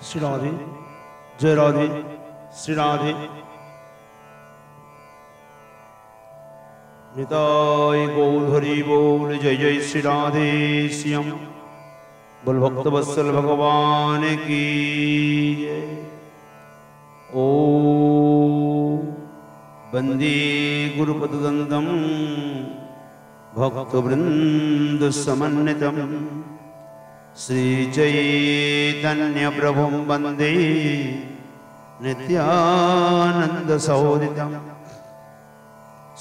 श्री राधे जय राधे श्री राधे निताय गौर हरि बोल जय जय श्री राधे श्याम बोल भक्त वत्सल भगवान की जय। ओ वंदे गुरुपददंतं भक्तवृंद समन्वितं श्री चैतन्य प्रभुं वंदे नित्यानंद सहोदितं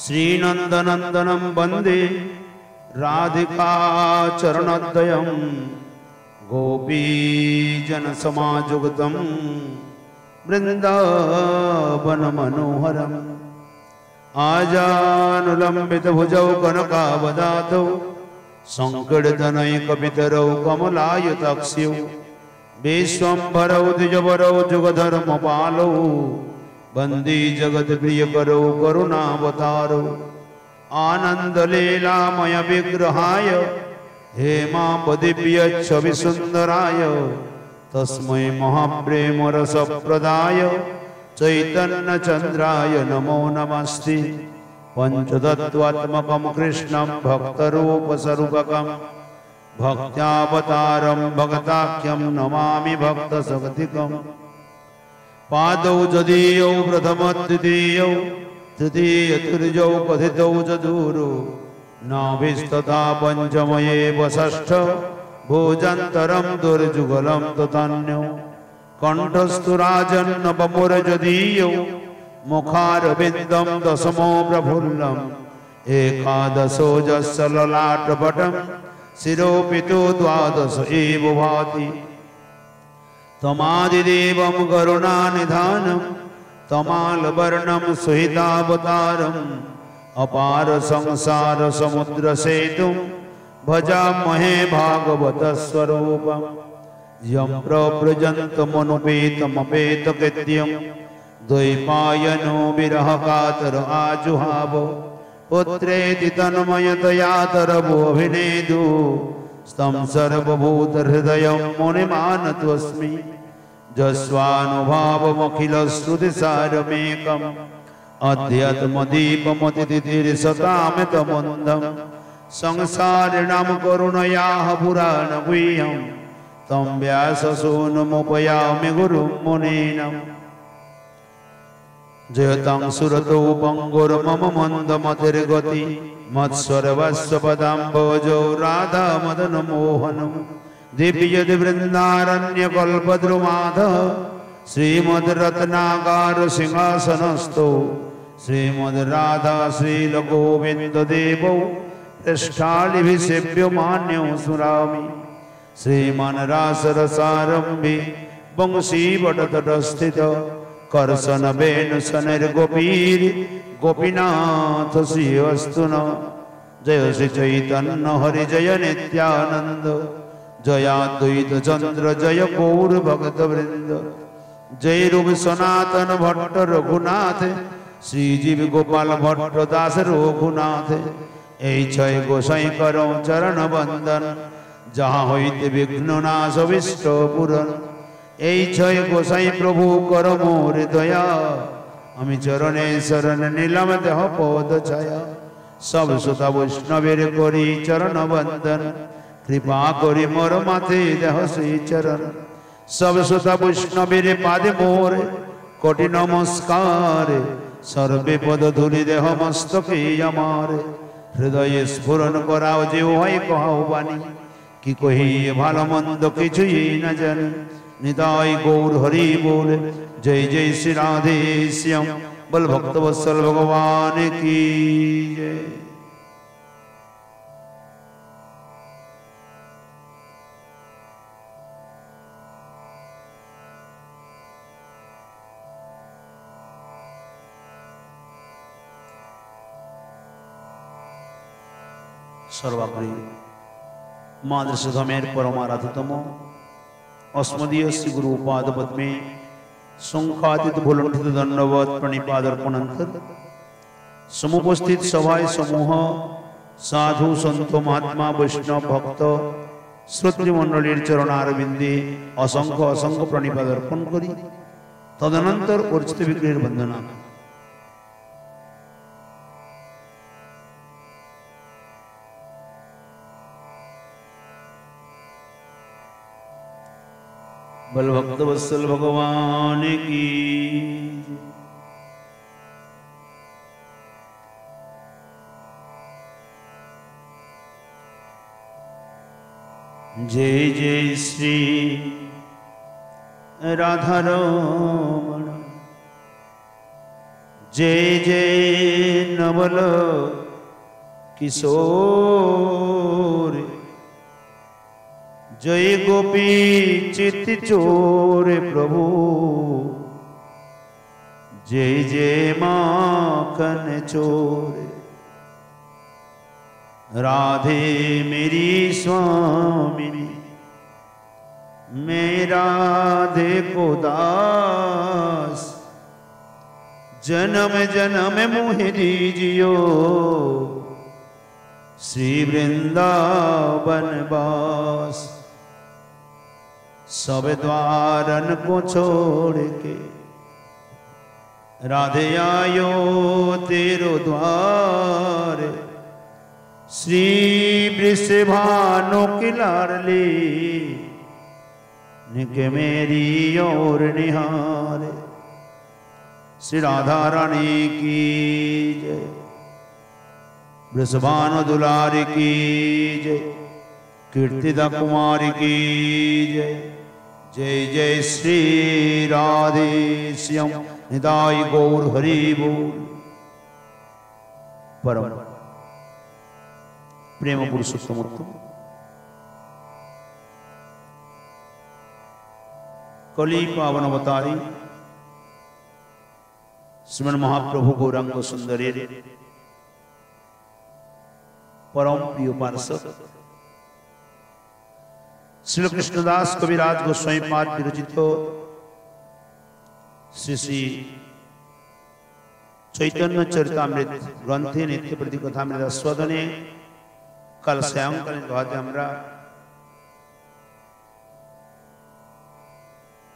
श्रीनंदनंदनं वंदे राधिका चरणद्वयं गोपीजन समाजुगतं वृंदावन मनोहरम् आजानुलंबित भुजौ कनकावदातौ संकीर्तनैकपितरौ कमलायताक्षौ विश्वम्भरौ द्विजवरौ जुगधर्मपालौ वन्दे जगत्प्रियकरौ करुणावतारौ आनन्दलीलामय विग्रहाय हेमापदिव्यच्छविसुन्दराय तस्मै महाप्रेमरसप्रदाय चैतन्यचन्द्राय नमो नमस्ते। पंचतत्त्वात्मकं कृष्णं भक्तरूपस्वरूपकं भक्त्यावतारं भगताख्यं नमामि भक्तसगतिकं पादौ जदीयौ प्रथमद्वितीयौ तृतीयतृतीयौ कथितौ चतुरो नाभिस्तथा पञ्चमयेव षष्ठ भोजन्तरं दुर्जुगलं तथान्यो कंठस्तु राजन्नवमुरजदीयौ मुखारविन्दं दशमो प्रफुल्लम् एकादशो जस्य ललाटपटं शिरोपितो द्वादश एव भाति तमादिदेवं करुणानिधानं तमालवर्णं सुहितावतारम् अपार संसार समुद्र सेतुं भजामहे भागवत स्वरूपम् यं प्रव्रजन्तमनुपेतमपेतकृत्यं द्वैपायनो विरह कातर आजुहाव पुत्रेति तन्मयतयातरवोऽभिनेदु स्तं सर्वभूतहृदयं मुनिमानतोऽस्मि जस्वानुभावमखिलश्रुतिसारमेकम् अध्यात्मदीपमतिथितिर्सतामितमन्दं संसारिणां करुणयाः पुराणगुह्यं तं व्याससूनुमुपयामि गुरुं मुनीनाम् जयतां सुरतो पङ्गुर्मम मन्दमतिर्गति मत्स्वर्वस्वपदाम्बोजो राधामदनमोहनं दिव्यद्वृन्दारण्यकल्पद्रुमाधः श्रीमद्रत्नागार सिंहासनस्थो श्रीमद्राधा श्रीलगोविन्ददेवौ पृष्ठालिभिसेव्यमान्यौ स्मरामि श्रीमान् रासरसारम्भे वंशीवटतटस्थित कर्शन वेणुशनैर्गोपीर् गोपीनाथ श्रीअस्तु न जय श्री चैतन्य हरि जय नित्यानंद जयाद्वैत चंद्र जय गौर भक्तवृंद जय रूप सनातन भट्ट रघुनाथ श्रीजीव गोपाल भट्ट दास रघुनाथ এই ছয় গোসাই করো চরণ বন্দন যাহা হইতে বিঘ্ন নাশ অভিষ্ট পূরণ এই ছয় গোসাই প্রভু কর মোর দয়া আমি চরণে শরণ নিলাম দেহ পদ ছায়া সব সুতা বৈষ্ণবের করি চরণ বন্দন কৃপা করি মোর মাথে দেহ শ্রী চরণ সব সুতা বৈষ্ণবের পাদে মোর কোটি নমস্কার সর্বে পদ ধুলি দেহ মস্তকে আমার हृदय स्फुरन कराओ जे হয় কহাও বাণী কি কহি ভালো মন্দ কিছুই না জানি निताय गौर हरि बोल जय जय श्री राधे श्याम बल भक्त वत्सल भगवान की जय। सर्वाग्रे मादृशधमेर परमाराधितम अस्मदीय श्री गुरु पाद पद्मे संखादित भूलंठित दंडवत प्रणिपादर्पणंतर समुपस्थित सभाय समूह साधु संत महात्मा वैष्णव भक्त শ্রোতৃমণ্ডলীর চরণারবিন্দে অসংখ্য অসংখ্য প্রণিপাত অর্পণ করি। তদনন্তর অর্চিত বিগ্রহের বন্দনা। बलभक्तवत्सल भगवान की जय जय श्री राधा रमण, जय जय नवल किशोर, जय गोपी चित चोर प्रभु, जय जय माखन चोर। राधे मेरी स्वामिनी, मैं राधे को दास, जन्म जन्म मोहि दीजियो श्री वृंदावन वास। सब द्वारन को छोड़ के राधे आयो तेरो द्वार, श्री वृषभानु की लाडली निके मेरी और निहार। श्री राधा रानी की जय, वृषभानु दुलारी की जय, कीर्तिदा कुमारी की जय। जय जय श्री राधे श्याम निताई गौर हरि बोल। परम प्रेम पुरुषोत्तम कली पावन अवतारी श्रीमन महाप्रभु गौरांग सुंदरी परम प्रिय पार्षद श्री कृष्णदास कविराज गोस्वामी पाद विरचित श्री श्री चैतन्य चरितामृत ग्रंथे नित्य प्रति कथामृत आस्वादने कल सायंकाल আমরা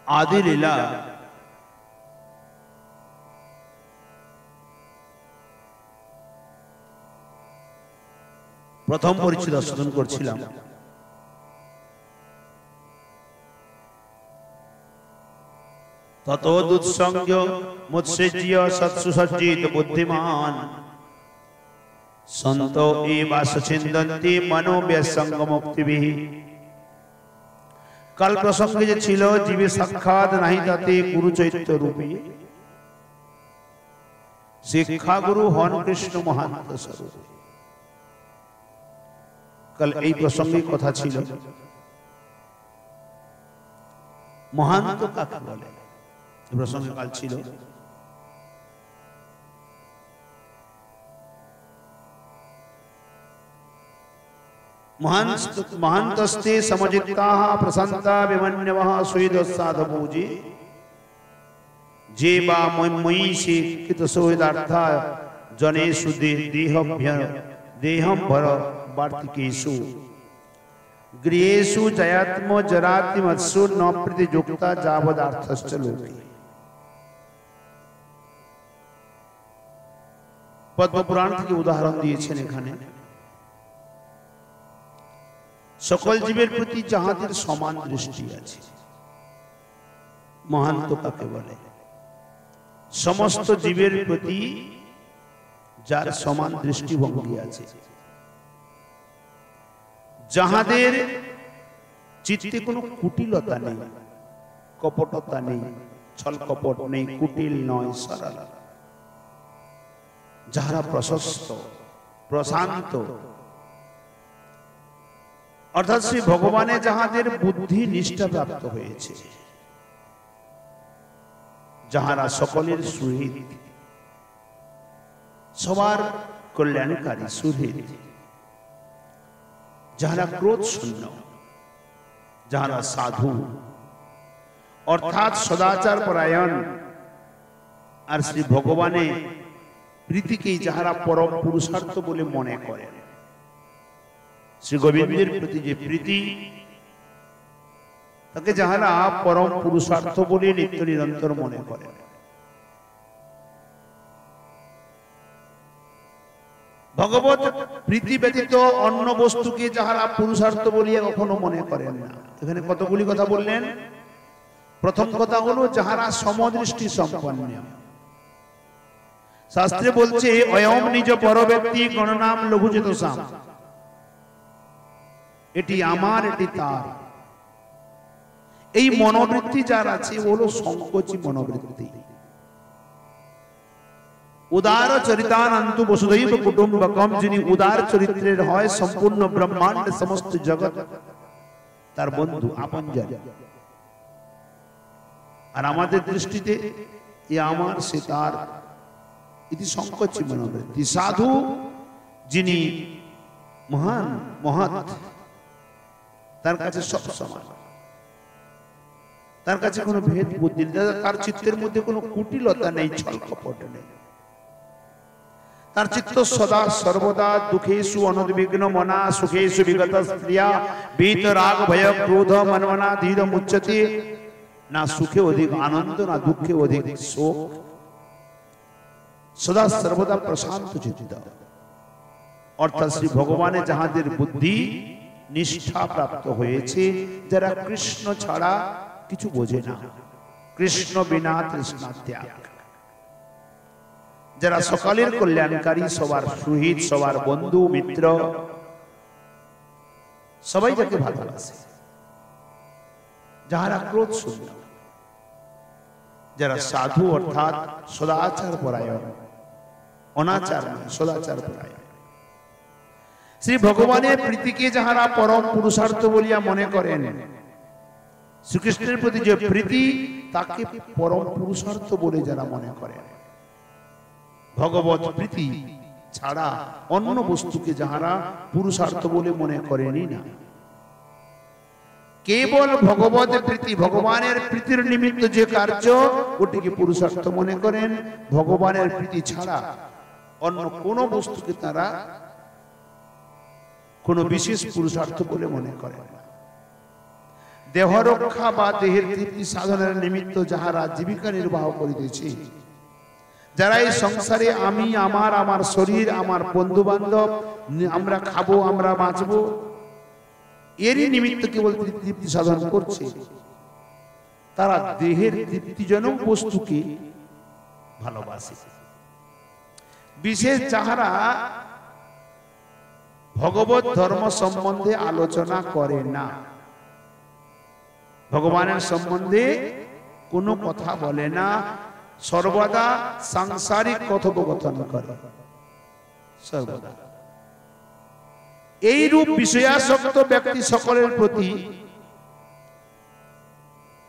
आदि लीला प्रथम परिचित आस्वादन করছিলাম। ततोदुत्संग मुत्सज्य सत्सुसज्जित बुद्धिमान संतो एवास छिन्दन्ति मनोव्यसंग मुक्तिभिः। कल प्रसंगे जे छिलो जीवे साक्षात नहीं ताते गुरु चैत्य रूपी शिक्षा गुरु हन कृष्ण महांत स्वरूप। कल এই প্রসঙ্গে কথা ছিল মহান্ত কাকে বলে। এই প্রসঙ্গে কাল ছিল महान्तस्ते समजित्ताः प्रसन्ता विमन्यवः सुहृदोत्साहपूजी जे वा मयि कृतसुहृदार्था जनेषु देहंभर वार्तिकेषु गृहेषु जयात्म जरातिमत्सु न प्रतियुक्ता जावदार्थश्च लोके। पद्मपुराण থেকে উদাহরণ দিয়েছেন এখানে সকল জীবের প্রতি যাহাদের সমান দৃষ্টি আছে। মহান্ত কাকে বলে? সমস্ত জীবের প্রতি যার সমান দৃষ্টিভঙ্গি আছে, যাহাদের চিত্তে কোনো কুটিলতা নেই, কপটতা নেই, ছল কপট নেই, কুটিল নয়, সরল, যাহারা প্রশস্ত প্রশান্ত, অর্থাৎ শ্রী ভগবানে যাহাদের বুদ্ধি নিষ্ঠা প্রাপ্ত হয়েছে, যাহারা সকলের সুহৃদ, সবার কল্যাণকারী সুহৃদ, যাহারা ক্রোধ শূন্য, যাহারা সাধু অর্থাৎ সদাচার পরায়ণ, আর শ্রী ভগবানে প্রীতিকেই যাহারা পরম পুরুষার্থ বলে মনে করেন। শ্রী গোবিন্দের প্রতি যে প্রীতি তাকে যাহারা পরম পুরুষার্থ বলে নিত্য নিরন্তর মনে করে। ভগবত প্রীতি ব্যতীত অন্য বস্তুকে যাহারা পুরুষার্থ বলিয়া কখনো মনে করেন না। এখানে কতগুলি কথা বললেন। প্রথম কথা হলো যাহারা সমদৃষ্টি সম্পন্ন। শাস্ত্রে বলছে অয়ম নিজ পরব্যক্তি গণনাম লঘুচেতসাম, এটি আমার, এটি তার। এই মনোবৃত্তি যার আছে হলো সংকোচী মনোবৃত্তি। উদার চরিতানন্তু বসুধৈব কুটুম্বকম, যিনি উদার চরিত্রের হয়, সম্পূর্ণ ব্রহ্মাণ্ড সমস্ত জগৎ তার বন্ধু আপনজন। আর আমাদের দৃষ্টিতে এ আমার, সে তার, এটি সংকোচী মনোবৃত্তি। সাধু যিনি মহান মহৎ, তার কাছে সব সমান, তার কাছে কোনো ভেদ বুদ্ধি নেই, তার চিত্তের মধ্যে কোনো কুটিলতা নেই, ছল কপট নেই। তার চিত্ত সদা সর্বদা দুঃখেষু অনুদ্বিগ্ন মনা, সুখেষু বিগত স্ত্রিয়া, ভীত রাগ ভয় ক্রোধ মনমনা ধীর মুচ্যতে। না সুখে অধিক আনন্দ, না দুঃখে অধিক শোক, সদা সর্বদা প্রশান্ত চিত্ত। অর্থাৎ শ্রী ভগবানে যাহাদের বুদ্ধি নিষ্ঠা প্রাপ্ত হয়েছে, যারা কৃষ্ণ ছাড়া কিছু বোঝে না, কৃষ্ণ বিনা তৃষ্ণা ত্যাগ, যারা সকলের কল্যাণকারী, সবার সুহিত, সবার বন্ধু মিত্র, সবাই যাকে ভালোবাসে, যাহারা ক্রোধ শূন্য, যারা সাধু অর্থাৎ সদাচার পরায়ণ, অনাচার নয়, সদাচার পরায়ণ। শ্রী ভগবানের প্রীতিকে যাহারা পরম পুরুষার্থ বলিয়া মনে করেন, শ্রীকৃষ্ণের প্রতি যে প্রীতি, তাকে পরম পুরুষার্থ বলে যারা মনে করেন। ভগবত প্রীতি ছাড়া অন্য বস্তুকে যাহারা পুরুষার্থ বলে মনে করেনি না। কেবল ভগবত প্রীতি, ভগবানের প্রীতির নিমিত্ত যে কার্য, ওটিকে পুরুষার্থ মনে করেন। ভগবানের প্রীতি ছাড়া অন্য কোন বস্তুকে তারা কোন বিশেষ পুরুষার্থ বলে মনে করেন না। দেহ রক্ষা বা দেহের তৃপ্তি সাধনের নিমিত্ত যাহারা জীবিকা নির্বাহ করিতেছে, যারা এই সংসারে আমি, আমার, আমার শরীর, আমার বন্ধু বান্ধব, আমরা খাবো, আমরা বাঁচবো, এরই নিমিত্ত কেবল তৃপ্তি সাধন করছে, তারা দেহের তৃপ্তিজনক বস্তুকে ভালোবাসে। বিশেষ যাহারা ভগবত ধর্ম সম্বন্ধে আলোচনা করে না, ভগবানের সম্বন্ধে কোনো কথা বলে না, সর্বদা সাংসারিক কথোপকথন করে, সর্বদা এই রূপ বিষয়াসক্ত ব্যক্তি সকলের প্রতি,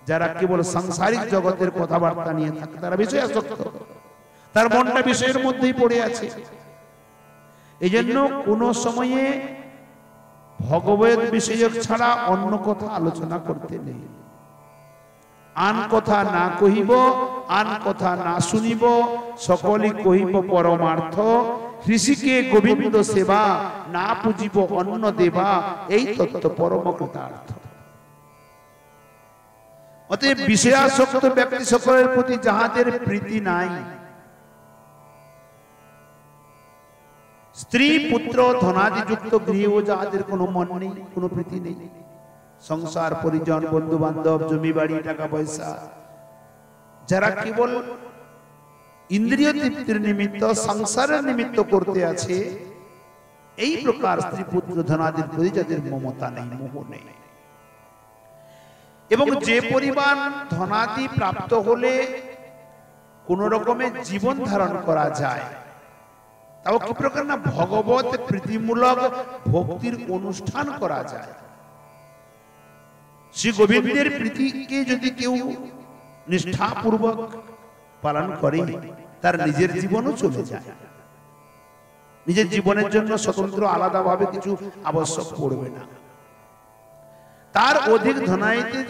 যারা কেবল সাংসারিক জগতের কথাবার্তা নিয়ে থাকে, তারা বিষয়াসক্ত, তার মনটা বিষয়ের মধ্যেই পড়ে আছে। এই জন্য কোন সময়ে ভগবত বিষয়ক ছাড়া অন্য কথা আলোচনা করতে নেই। আন কথা না কহিব, আন কথা না শুনিব, সকলই কহিব পরমার্থ। ঋষিকে গোবিন্দ সেবা, না পুজিব অন্য দেবা, এই তত্ত্ব পরম কৃতার্থ। অতএব বিষয়াসক্ত ব্যক্তি সকলের প্রতি যাহাদের প্রীতি নাই, স্ত্রী পুত্র ধনাদি যুক্ত গৃহেও যাহাদের কোনো মন নেই, কোনো প্রীতি নেই, সংসার পরিজন বন্ধু বান্ধব জমি বাড়ি টাকা পয়সা, যারা কেবল ইন্দ্রিয় তৃপ্তির নিমিত্ত সংসারের নিমিত্ত করতে আছে, এই প্রকার স্ত্রী পুত্র ধনাদির প্রতি যাদের মমতা নেই, মোহ নেই। এবং যে পরিমাণ ধনাদি প্রাপ্ত হলে কোন রকমের জীবন ধারণ করা যায়, তাও কি প্রকার না ভগবত প্রীতিমূলক ভক্তির অনুষ্ঠান করা যায়। শ্রী গোবিন্দের প্রীতিকে যদি কেউ নিষ্ঠাপূর্বক পালন করে, তার নিজের জীবনও চলে যায়, নিজের জীবনের জন্য স্বতন্ত্র আলাদাভাবে কিছু আবশ্যক পড়বে না, তার অধিক ধনাইতে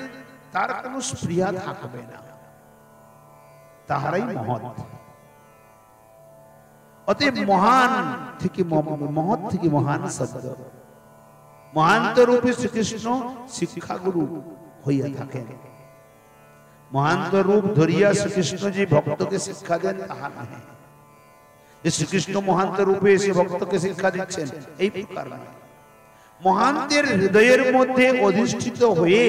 তার কোনো স্পৃহা থাকবে না, তাহারাই মহৎ। অতএব মহান থেকে মহৎ থেকে মহান শব্দ, মহান্ত রূপে শ্রীকৃষ্ণ শিক্ষাগুরু, হইয়া থাকেন। মহান্ত রূপ ধরিয়া শ্রীকৃষ্ণজি ভক্তকে শিক্ষা দেন তাহা নহে যে শ্রীকৃষ্ণ মহান্ত রূপে এসে ভক্তকে শিক্ষা দিচ্ছেন, এই প্রকার নয়। মহান্তের হৃদয়ের মধ্যে অধিষ্ঠিত হয়ে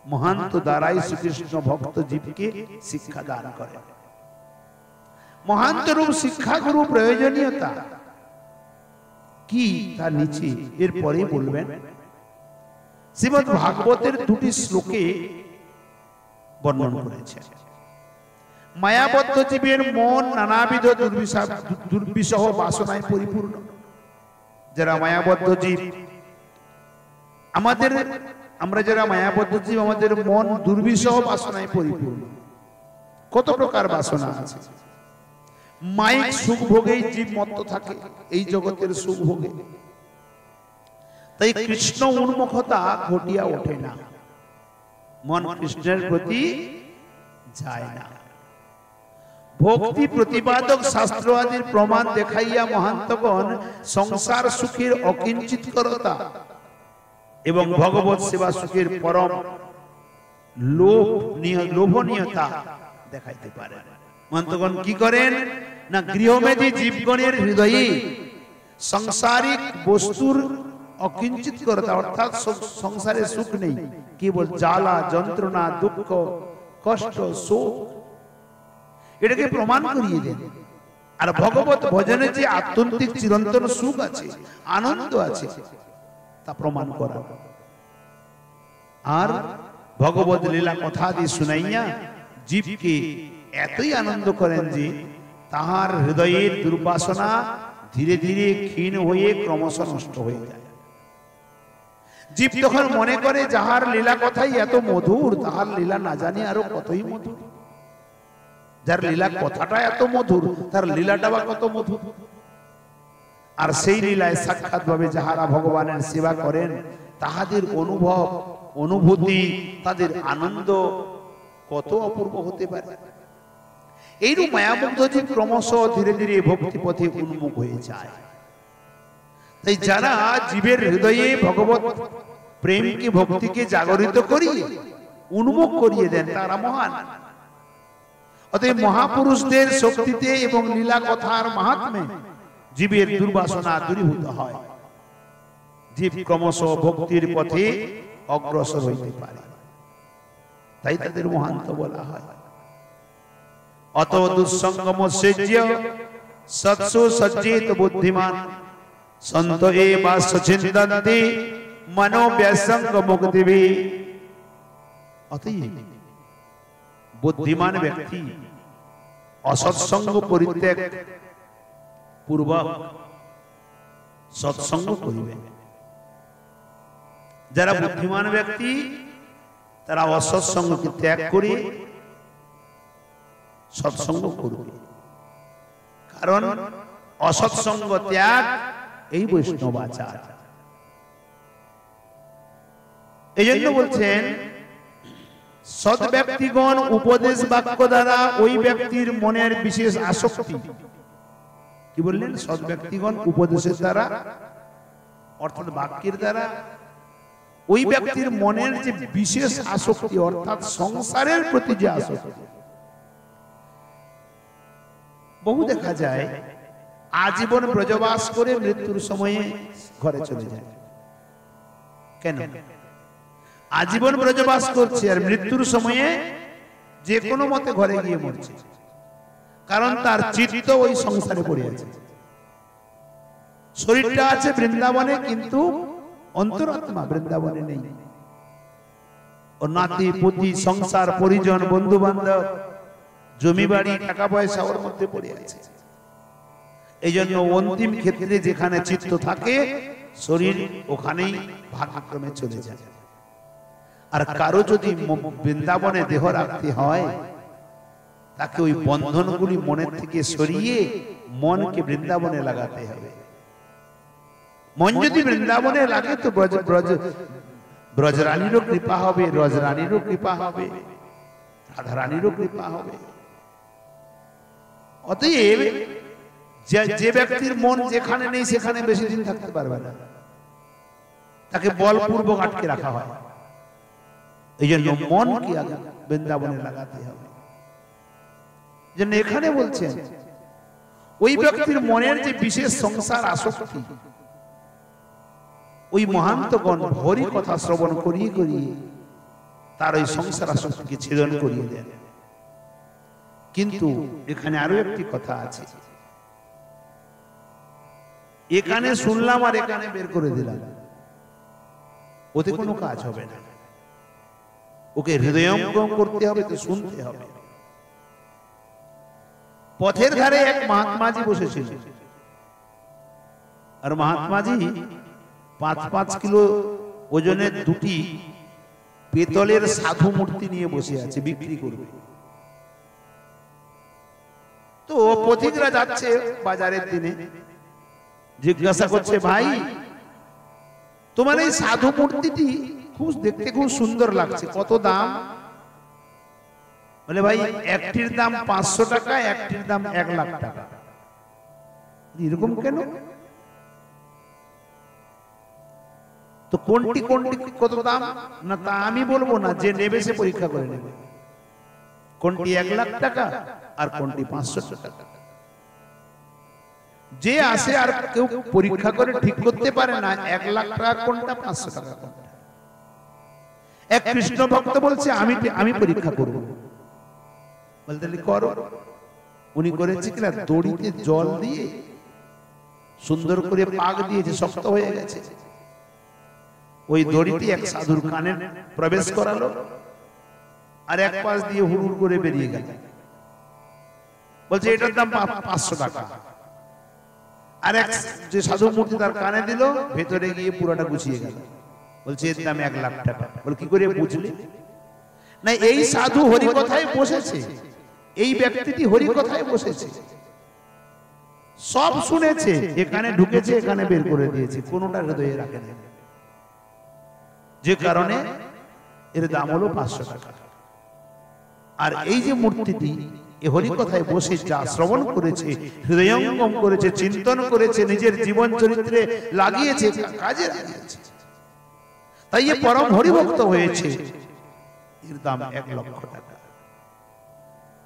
মহান্ত দ্বারাই শ্রীকৃষ্ণ ভক্ত জীবকে শিক্ষা দান করেন। মহান্ত রূপ শিক্ষাগুরু প্রয়োজনীয়তা কি তার নিচে এরপরে বলবেন। শ্রীমদ্ ভাগবতের দুটি শ্লোকে বর্ণন করেছে। মায়াবদ্ধ জীবের মন নানাবিধ দুর্বিষহ বাসনায় পরিপূর্ণ। যারা মায়াবদ্ধ জীব, আমরা যারা মায়াবদ্ধ জীব, আমাদের মন দুর্বিষহ বাসনায় পরিপূর্ণ। কত প্রকার বাসনা আছে। মাইক সুখ ভোগেই জীব মত্ত থাকে, এই জগতের সুখ ভোগে। তাই কৃষ্ণ উন্মুখতা ঘটিয়া ওঠে না, মন কৃষ্ণের প্রতি যায় না। ভক্তি প্রতিপাদক শাস্ত্র আদির প্রমাণ দেখাইয়া মহান্তগণ সংসার সুখের অকিঞ্চিতকরতা এবং ভগবত সেবা সুখের পরম লোভনীয়তা দেখাইতে পারেন। মহান্তগণ কি করেন না, গৃহমেধী জীবগণের হৃদয়ে সংসারিক বস্তুর অকিঞ্চিতকরতা, অর্থাৎ সংসারে সুখ নেই, কেবল জ্বালা যন্ত্রণা দুঃখ কষ্ট শোক, এটাকে প্রমাণ করিয়ে দেন। আর ভগবত ভজনে যে আত্যন্তিক চিরন্তন সুখ আছে, আনন্দ আছে, তা প্রমাণ করা। আর ভগবত লীলা কথা দিয়ে শুনাইয়া জীবকে এতই আনন্দ করেন যে তাহার হৃদয়ের দুর্বাসনা ধীরে ধীরে ক্ষীণ হয়ে ক্রমশ নষ্ট হয়ে যায়। জীব তখন মনে করে যাহার লীলা কথাই এত মধুর, তাহার লীলা না জানি আরো কতই মধুর। যার লীলা কথাটা এত মধুর, তার লীলাটা বা কত মধুর। আর সেই লীলায় সাক্ষাৎ ভাবে যাহারা ভগবানের সেবা করেন, তাহাদের অনুভব অনুভূতি, তাদের আনন্দ কত অপূর্ব হতে পারে। এইরূপ মায়াবদ্ধ জীব ক্রমশ ধীরে ধীরে ভক্তি পথে উন্মুখ হয়ে যায়। তাই যারা জীবের হৃদয়ে ভগবত প্রেমকে ভক্তিকে জাগরিত করিয়ে উন্মুখ করিয়ে দেন, তারা মহান। অতএব মহাপুরুষদের শক্তিতে এবং লীলা কথার মাহাত্ম্যে জীবের দুর্বাসনা দূরীভূত হয়, জীব ক্রমশ ভক্তির পথে অগ্রসর হইতে পারে। তাই তাদের মহান্ত বলা হয়। অত দুঃসঙ্গম সেজ্য সৎসু সজ্জিত বুদ্ধিমান সন্ত এবা সচিন্তন্তি মনোব্যসঙ্গ মুক্তিভি। অতএব বুদ্ধিমান ব্যক্তি অসৎসঙ্গ পরিত্যাগ পূর্বক সৎসঙ্গ করিবে। যারা বুদ্ধিমান ব্যক্তি তারা অসৎসঙ্গকে ত্যাগ করে সৎসঙ্গ করবে। কারণ অসৎসঙ্গ ত্যাগ এই বৈষ্ণব আচার। এই জন্য বলছেন সৎ ব্যক্তিগণ উপদেশ বাক্য দ্বারা ওই ব্যক্তির মনের বিশেষ আসক্তি। কি বললেন? সৎ ব্যক্তিগণ উপদেশের দ্বারা অর্থাৎ বাক্যের দ্বারা ওই ব্যক্তির মনের যে বিশেষ আসক্তি, অর্থাৎ সংসারের প্রতি যে আসক্তি। বহু দেখা যায় আজীবন ব্রজবাস করে মৃত্যুর সময়ে ঘরে চলে যায়। কেন? আজীবন ব্রজবাস করছে আর মৃত্যুর সময়ে যে কোনো মতে ঘরে গিয়ে মরছে। কারণ তার চিত্ত ওই সংসারে পড়ে আছে। শরীরটা আছে বৃন্দাবনে, কিন্তু অন্তরাত্মা বৃন্দাবনে নেই। ও নাতি পুতি সংসার পরিজন বন্ধু বান্ধব জমি বাড়ি টাকা পয়সা ওর মধ্যে পড়ে আছে। এই জন্য অন্তিম ক্ষেত্রে যেখানে চিত্ত থাকে শরীর ওখানেই ভাগ্যক্রমে চলে যায়। আর কারো যদি বৃন্দাবনে দেহ রাখতে হয়, তাকে ওই বন্ধনগুলি মনের থেকে সরিয়ে মনকে বৃন্দাবনে লাগাতে হবে। মন যদি বৃন্দাবনে লাগে তো ব্রজরানীরও কৃপা হবে, রজরানীরও কৃপা হবে, রাধারানীরও কৃপা হবে। অতএব যে ব্যক্তির মন যেখানে নেই সেখানে বেশি দিন থাকতে পারবে না, তাকে বলপূর্বক আটকে রাখা হয়। এই জন্য মনকে আগে বৃন্দাবনে লাগাতে হবে। যেন এখানে বলছেন ওই ব্যক্তির মনের যে বিশেষ সংসার আসক্তি, ওই মহান্তগণ হরি কথা শ্রবণ করিয়ে করিয়ে তার ওই সংসার আসক্তিকে ছেদন করিয়ে দেন। কিন্তু এখানে আরো একটি কথা আছে, এখানে শুনলাম আর এখানে বের করে দিলাম, ওতে কোনো কাজ হবে না। ওকে হৃদয়ঙ্গম করতে হবে, তো শুনতে হবে। পথের ধারে এক মহাত্মাজি বসেছিল, আর মহাত্মাজি 5-5 কিলো ওজনের দুটি পেতলের সাধু মূর্তি নিয়ে বসে আছে, বিক্রি করবে। তো পথিকরা যাচ্ছে বাজারের দিনে, জিজ্ঞাসা করছে, ভাই তোমার এই সাধু মূর্তিটি খুব দেখতে খুব সুন্দর লাগছে, কত দাম? বলে, ভাই একটির দাম 500 টাকা, একটির দাম 1 লাখ টাকা। এরকম কেন? তো কোনটি কোনটি কত দাম? না, তা আমি বলবো না, যে নেবে সে পরীক্ষা করে নেবে। কোনটি 1 লাখ টাকা আর কোনটি 500 টাকা। যে আসে আর কেউ পরীক্ষা করে ঠিক করতে পারে না 1 লাখ টাকা কোনটা, 500 টাকা কোনটা। এক কৃষ্ণ ভক্ত বলছে, আমি পরীক্ষা করব। বলতে করো। উনি করেছে কিনা, দড়িতে জল দিয়ে সুন্দর করে পাক দিয়েছে, শক্ত হয়ে গেছে। ওই দড়িটি এক সাধুর কানে প্রবেশ করালো, আর এক পাশ দিয়ে হুড় করে বেরিয়ে গেল। বলছে এটার দাম 500 টাকা। আর এক যে সাধু মূর্তি তার কানে দিল, ভেতরে গিয়ে পুরোটা গুছিয়ে গেল। বলছে এর দাম 1 লাখ টাকা। বল কি করে বুঝলি? না, এই সাধু হরি কথায় বসেছে, এই ব্যক্তিটি হরি কথায় বসেছে, সব শুনেছে, এখানে ঢুকেছে, এখানে বের করে দিয়েছে, কোনোটা হৃদয়ে রাখে না। যে কারণে এর দাম হলো 500 টাকা। আর এই যে মূর্তিটি এ হরি কথায় বসে যা শ্রবণ করেছে, হৃদয়ঙ্গম করেছে, চিন্তন করেছে, নিজের জীবন চরিত্রে লাগিয়েছে, কাজে লাগিয়েছে, তাই এ পরম হরিভক্ত হয়েছে। এর দাম 1 লক্ষ টাকা।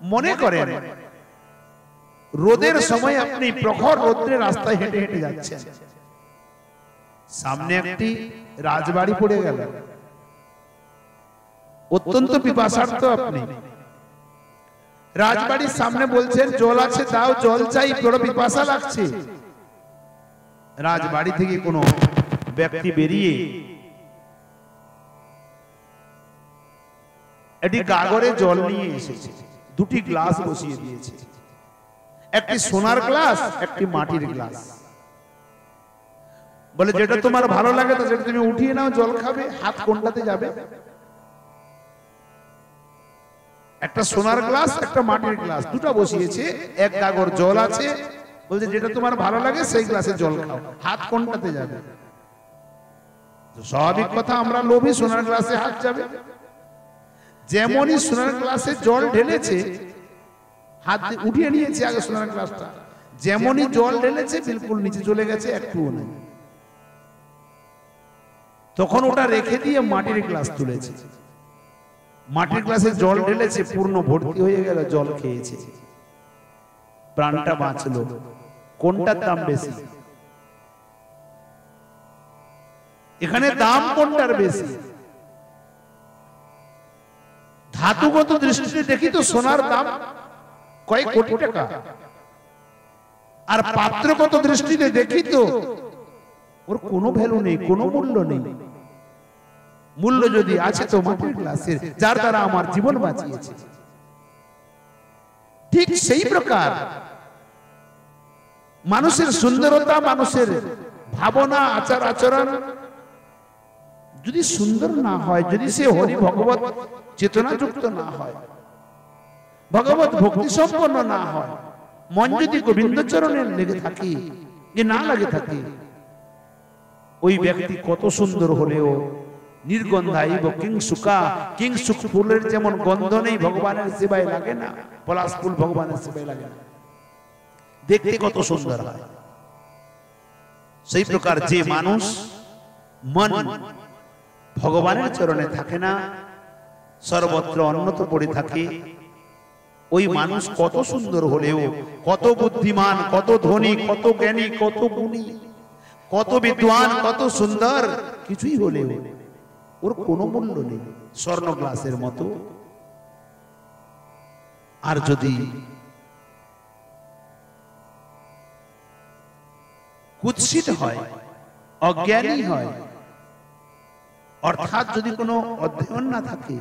মনে করেন রোদের সময় আপনি প্রখর রোদ্রে রাস্তায় হেঁটে হেঁটে যাচ্ছেন, সামনে একটি রাজবাড়ি পড়ে গেল, অত্যন্ত পিপাসার্থ আপনি। রাজবাড়ির সামনে বলছেন জল আছে দাও, জল চাই, বড় পিপাসা লাগছে। রাজবাড়ি থেকে কোনো ব্যক্তি বেরিয়ে একটি গাগরে জল নিয়ে এসেছে, দুটি গ্লাস বসিয়ে দিয়েছে, একটি সোনার গ্লাস, একটি মাটির গ্লাস। বলে যেটা তোমার ভালো লাগে তো সেটা তুমি উঠিয়ে নাও, জল খাবে, হাত কোনটাতে যাবে? একটা সোনার গ্লাস, একটা মাটির গ্লাস, দুটো বসিয়েছে, এক গাগর জল আছে। বলছে যেটা তোমার ভালো লাগে সেই গ্লাসে জল খাও, হাত কোনটাতে যাবে? স্বাভাবিক কথা, আমরা লোভী, সোনার গ্লাসে হাত যাবে। যেমনই সোনার গ্লাসে জল ঢেলেছে, হাত উঠিয়ে নিয়েছে আগে সোনার গ্লাসটা, যেমনই জল ঢেলেছে বিলকুল নিচে চলে গেছে, একটুও নেই। তখন ওটা রেখে দিয়ে মাটির গ্লাস তুলেছে, মাটির গ্লাসে জল ঢেলেছে, পূর্ণ ভর্তি হয়ে গেল, জল খেয়েছে, প্রাণটা বাঁচলো। কোনটার দাম বেশি? এখানে দাম কোনটার বেশি? ধাতুগত দৃষ্টিতে দেখি তো সোনার দাম কয়েক কোটি টাকা, আর পাত্রগত দৃষ্টিতে দেখি তো ওর কোনো ভ্যালু নেই, কোনো মূল্য নেই। মূল্য যদি আছে তো মাটির গ্লাসের, যার দ্বারা আমার জীবন বাঁচিয়েছে। ঠিক সেই প্রকার মানুষের সুন্দরতা, মানুষের ভাবনা, আচার আচরণ যদি সুন্দর না হয়, যদি সে হরি ভগবত চেতনাযুক্ত না হয়, ভগবত ভক্তি সম্পন্ন না হয়, মন যদি গোবিন্দ চরণে লেগে থাকে, যে না লাগে থাকে, ওই ব্যক্তি কত সুন্দর হলেও নির্গন্ধাইব কিংসুকা, কিংসুক ফুলের যেমন গন্ধ নেই ভগবানের সেবায় লাগে না, পলাশ ফুল ভগবানের সেবায় লাগে না, দেখতে কত সুন্দর হয়। সেই প্রকার যে মানুষ মন ভগবানের চরণে থাকে না, সর্বত্র অন্যত পড়ে থাকে, ওই মানুষ কত সুন্দর হলেও, কত বুদ্ধিমান, কত ধনী, কত জ্ঞানী, কত গুণী, কত বিদ্বান, কত সুন্দর, কিছুই হলেও ওর কোনো মূল্য নেই, স্বর্ণ গ্লাসের মতো। আর যদি কুৎসিত হয়, অজ্ঞানী হয়, অর্থাৎ যদি কোনো অধ্যয়ন না থাকে,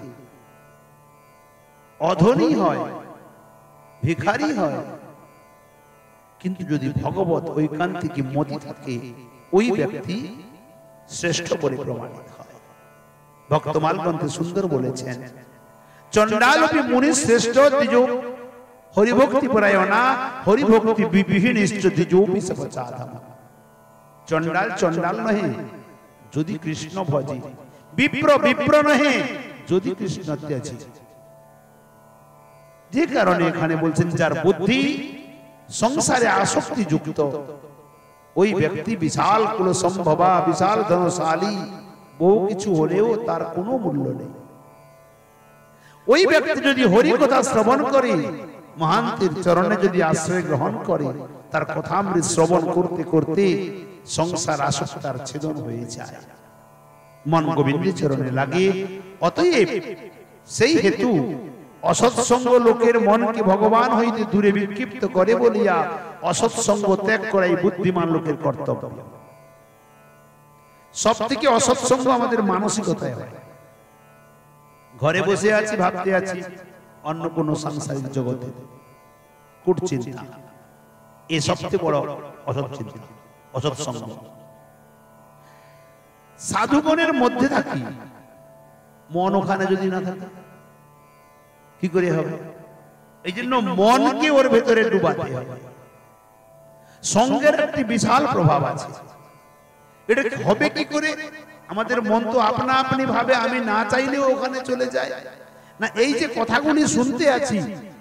অধনী হয়, ভিখারি হয়, কিন্তু যদি ভগবত ঐকান্তিক মতি থাকে, ওই ব্যক্তি শ্রেষ্ঠ বলে প্রমাণিত হয়। ভক্তমাল গ্রন্থে সুন্দর বলেছেন, চণ্ডালপি মুনি শ্রেষ্ঠ দ্বিজো হরিভক্তি পরায়ণা হরিভক্তি বিবিহীনিশ্চ দ্বিজোপি সপচাধম। চণ্ডাল চণ্ডাল নহে যদি কৃষ্ণ ভজে, বিপ্র বিপ্র নহে যদি কৃষ্ণ ত্যাজে। যে কারণে এখানে বলছেন যার বুদ্ধি সংসারে আসক্তি যুক্ত, ওই ব্যক্তি বিশাল কুলসম্ভবা, বিশাল ধনশালী, বহু কিছু হলেও তার কোনো মূল্য নেই। ওই ব্যক্তি যদি হরি কথা শ্রবণ করে, মহান্তের চরণে যদি আশ্রয় গ্রহণ করে, তার কথামৃত শ্রবণ করতে করতে সংসার আসক্তার ছেদন হয়ে যায়, মন গোবিন্দের চরণে লাগে। অতএব সেই হেতু অসৎসঙ্গ লোকের মনকে ভগবান হইতে দূরে বিক্ষিপ্ত করে বলিয়া অসৎসঙ্গ ত্যাগ করাই বুদ্ধিমান লোকের কর্তব্য। সব থেকে অসৎসঙ্গ আমাদের মানসিকতায় হয়। ঘরে বসে আছি, ভাবতে আছি অন্য কোন সাংসারিক জগতে, কুটচিন্তা, এ সবচেয়ে বড় অসৎ চিন্তা, অসৎসঙ্গ। সাধুগণের মধ্যে থাকি, মন ওখানে যদি না থাকে কি করে হবে? এই জন্য মনকে ওর ভেতরে ডুবাতে হবে। সঙ্গের একটি বিশাল প্রভাব আছে। এটা হবে কি করে? আমাদের মন তো আপনা আপনি ভাবে আমি না চাইলেও ওখানে চলে যায় না। এই যে কথাগুলি শুনতে আছি,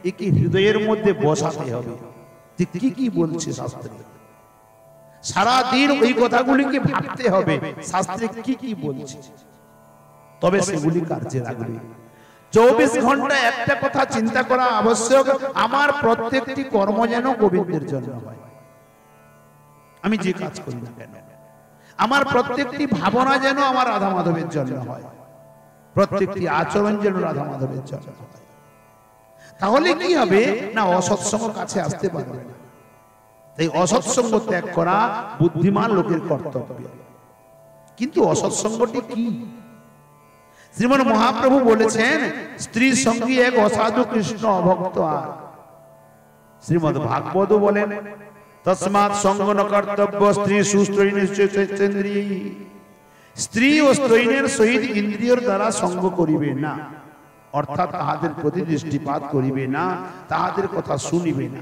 একে হৃদয়ের মধ্যে বসাতে হবে যে কি কি বলছে শাস্ত্রে। সারা দিন ওই কথাগুলিকে ভাবতে হবে শাস্ত্রে কি কি বলছে, তবে সেগুলি কার্যে লাগবে। 24 ঘন্টা একটা কথা চিন্তা করা আবশ্যক, আমার প্রত্যেকটি কর্ম যেন গোবিন্দের জন্য হয়। আমি যে কাজ করি না কেন, আমার প্রত্যেকটি ভাবনা যেন আমার রাধা মাধবের জন্য হয়, প্রত্যেকটি আচরণ যেন রাধা মাধবের জন্য হয়। তাহলে কি হবে না, অসৎসঙ্গ কাছে আসতে পারবে না। এই অসৎসঙ্গ ত্যাগ করা বুদ্ধিমান লোকের কর্তব্য। কিন্তু অসৎসঙ্গটি কি? শ্রীমন মহাপ্রভু বলেছেন, স্ত্রী সঙ্গী এক অসাধু কৃষ্ণ অভক্ত আর। শ্রীমদ ভাগবত বলেন, তস্মাৎ সঙ্গ ন কর্তব্য স্ত্রী সুস্ত্রৈণেন্দ্রিয়। স্ত্রী ও স্ত্রৈণের সহিত ইন্দ্রিয়র দ্বারা সঙ্গ করিবে না, অর্থাৎ তাহাদের প্রতি দৃষ্টিপাত করিবে না, তাহাদের কথা শুনিবে না।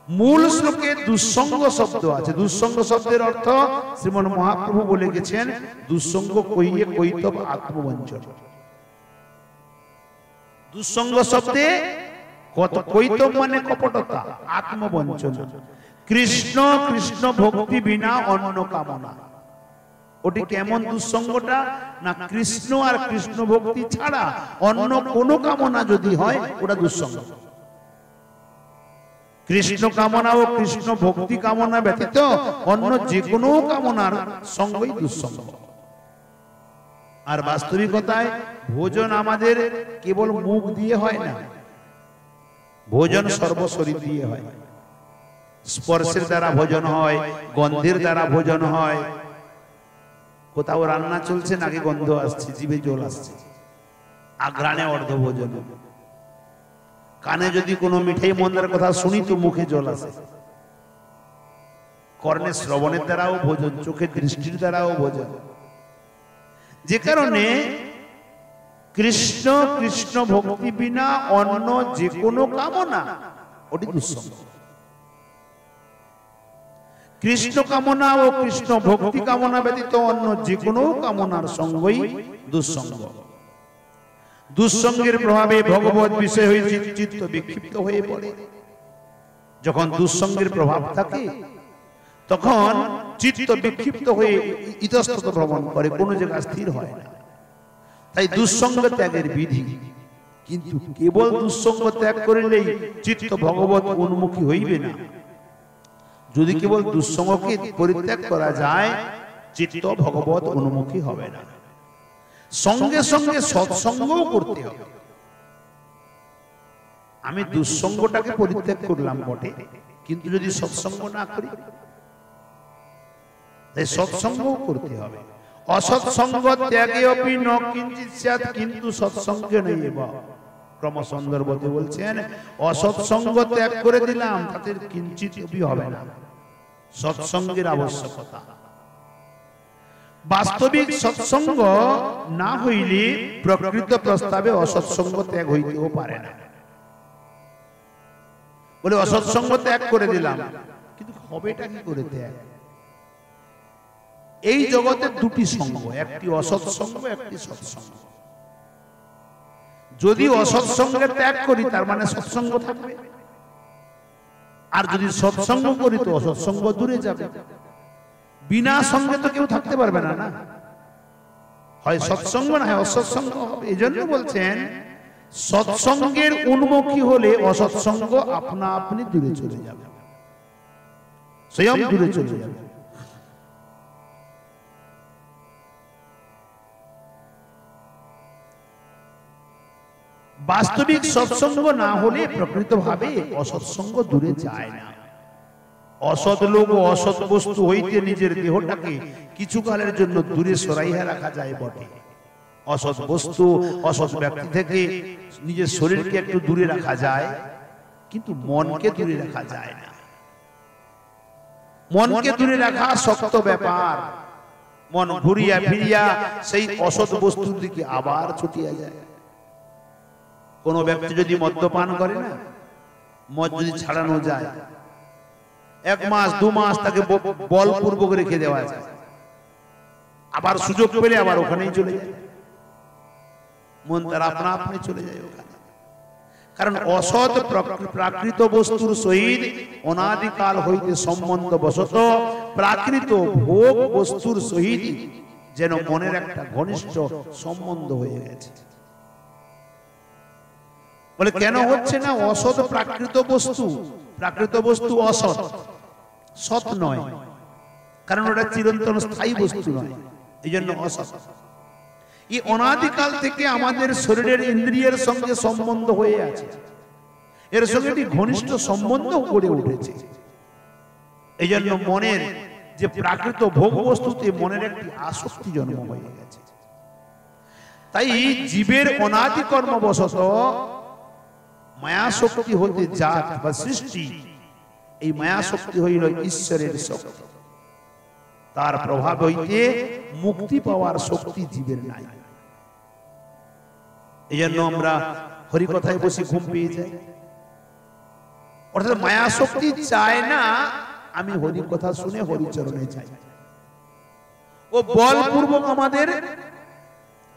মূল শ্লোকে দুঃসঙ্গ শব্দ আছে। দুঃসঙ্গ শব্দের অর্থ শ্রীমন মহাপ্রভু বলে গেছেন, দুঃসঙ্গ কইয়ে কৈতব আত্মবঞ্চন। দুঃসঙ্গ শব্দে কৈতব মানে কপটতা, আত্মবঞ্চন। কৃষ্ণ কৃষ্ণ ভক্তি বিনা অন্য কামনা। ওটি কেমন দুঃসঙ্গটা না, কৃষ্ণ আর কৃষ্ণ ভক্তি ছাড়া অন্য কোন কামনা যদি হয় ওটা দুঃসঙ্গ। কৃষ্ণ কামনা ও কৃষ্ণ ভক্তি কামনা ব্যতীত অন্য যে কোনো কামনার সঙ্গই দুঃসঙ্গ। আর বাস্তবিকতায় ভোজন আমাদের কেবল মুখ দিয়ে হয় না, ভোজন সর্বশরীর দিয়ে হয়। স্পর্শের দ্বারা ভোজন হয়, গন্ধের দ্বারা ভোজন হয়। কোথাও রান্না চলছে, নাকি গন্ধ আসছে, জিভে জল আসছে, আঘ্রাণে অর্ধ ভোজন। কানে যদি কোনো মিঠাই মন্দার কথা শুনি তো মুখে জল আসে। কর্ণে শ্রবণের দ্বারাও ভোজন, চোখে দৃষ্টির দ্বারাও ভোজন। যে কারণে কৃষ্ণ কৃষ্ণ ভক্তি বিনা অন্য যে কোনো কামনা ওটি দুঃসঙ্গ। কৃষ্ণ কামনা ও কৃষ্ণ ভক্তি কামনা ব্যতীত অন্য যে কোনো কামনার সঙ্গই দুঃসঙ্গ। দুঃসঙ্গের প্রভাবে ভগবত বিষয় হয়ে চিত্ত বিক্ষিপ্ত হয়ে পড়ে। যখন দুঃসঙ্গের প্রভাব থাকে তখন চিত্ত বিক্ষিপ্ত হয়ে ইতস্তত ভ্রমণ করে, কোনো জায়গায় স্থির হয় না। তাই দুঃসঙ্গ ত্যাগের বিধি। কিন্তু কেবল দুঃসঙ্গ ত্যাগ করিলেই চিত্ত ভগবত উন্মুখী হইবে না। যদি কেবল দুঃসঙ্গকে পরিত্যাগ করা যায়, চিত্ত ভগবত উন্মুখী হবে না। সঙ্গে সঙ্গে সৎসঙ্গও করতে হবে। আমি দুঃসঙ্গটাকে পরিত্যাগ করলাম বটে, কিন্তু যদি সৎসঙ্গ না করি, তাই সৎসঙ্গও করতে হবে। অসৎসঙ্গ ত্যাগে অপি ন কিঞ্চিৎ স্যাৎ, কিন্তু সৎসঙ্গে নৈব। ক্রমসন্দর্ভতে বলছেন অসৎসঙ্গ ত্যাগ করে দিলাম, তাতে কিঞ্চিৎ হবে না, সৎসঙ্গের আবশ্যকতা। বাস্তবিক সৎসঙ্গ না হইলে প্রকৃত প্রস্তাবে অসৎসঙ্গ ত্যাগ হইতেও পারে না। বলে অসৎসঙ্গ ত্যাগ করে দিলাম, কিন্তু হবেটা কি করে ত্যাগ? এই জগতে দুটি সঙ্গ, একটি অসৎসঙ্গ, একটি সৎসঙ্গ। যদি অসৎসঙ্গে ত্যাগ করি তার মানে সৎসঙ্গ থাকবে, আর যদি সৎসঙ্গ করি তো অসৎসঙ্গ দূরে যাবে। বিনা সঙ্গে তো কেউ থাকতে পারবে না, না হয় সৎসঙ্গ না হয় অসৎসঙ্গ হবে। এই জন্য বলছেন সৎসঙ্গের উন্মুখী হলে অসৎসঙ্গ আপনা আপনি দূরে চলে যাবে, স্বয়ং দূরে চলে যাবে। বাস্তবিক সৎসঙ্গ না হলে প্রকৃতভাবে অসৎসঙ্গ দূরে যায় না। অসৎ লোক ও অসৎ বস্তু হইতে নিজের দেহটাকে কিছুকালের জন্য দূরে সরাইয়া রাখা যায় বটে। অসৎ বস্তু অসৎ ব্যক্তি থেকে নিজের শরীরকে একটু দূরে রাখা যায়, কিন্তু মনকে দূরে রাখা যায় না। মনকে দূরে রাখা শক্ত ব্যাপার। মন ঘুরিয়া ফিরিয়া সেই অসৎ বস্তুর দিকে আবার ছুটিয়া যায়। কোন ব্যক্তি যদি মদ্যপান করে না, মদ যদি ছাড়ানো যায়, 1 মাস 2 মাস তাকে বলপূর্বক রেখে দেওয়া যায়, আবার সুযোগ পেলে আবার ওখানেই চলে যায়, মন তার আপনা আপনি চলে যায় ওখানে। কারণ অসৎ প্রাকৃত বস্তুর সহিত অনাদিকাল হইতে সম্বন্ধ বশত প্রাকৃত ভোগ বস্তুর সহিত যেন মনের একটা ঘনিষ্ঠ সম্বন্ধ হয়ে গেছে। বলে কেন হচ্ছে না? অসৎ প্রাকৃত বস্তু অসৎ, সৎ নয়, কারণ ওটা চিরন্তন স্থায়ী বস্তু নয়, এই জন্য অসৎ। এই অনাদিকাল থেকে আমাদের শরীরের ইন্দ্রিয়ের সঙ্গে সম্বন্ধ হয়ে আছে, এর সঙ্গে একটি ঘনিষ্ঠ সম্বন্ধ গড়ে উঠেছে। এই জন্য মনের যে প্রাকৃত ভোগ বস্তুতে মনের একটি আসক্তি জন্ম হয়ে গেছে। তাই জীবের অনাদি কর্মবশত মায়া শক্তি হতে জাত বা সৃষ্টি, এই মায়া শক্তি হইল ঈশ্বরের শক্তি। তার প্রভাব হইতে মুক্তি পাওয়ার শক্তি জীবের নাই। এই জন্য আমরা হরি কথায় বসে ঘুম পেয়ে যাই। অর্থাৎ মায়া শক্তি চায় না আমি হরি কথা শুনে হরিচরণে যাই, ও বলপূর্বক আমাদের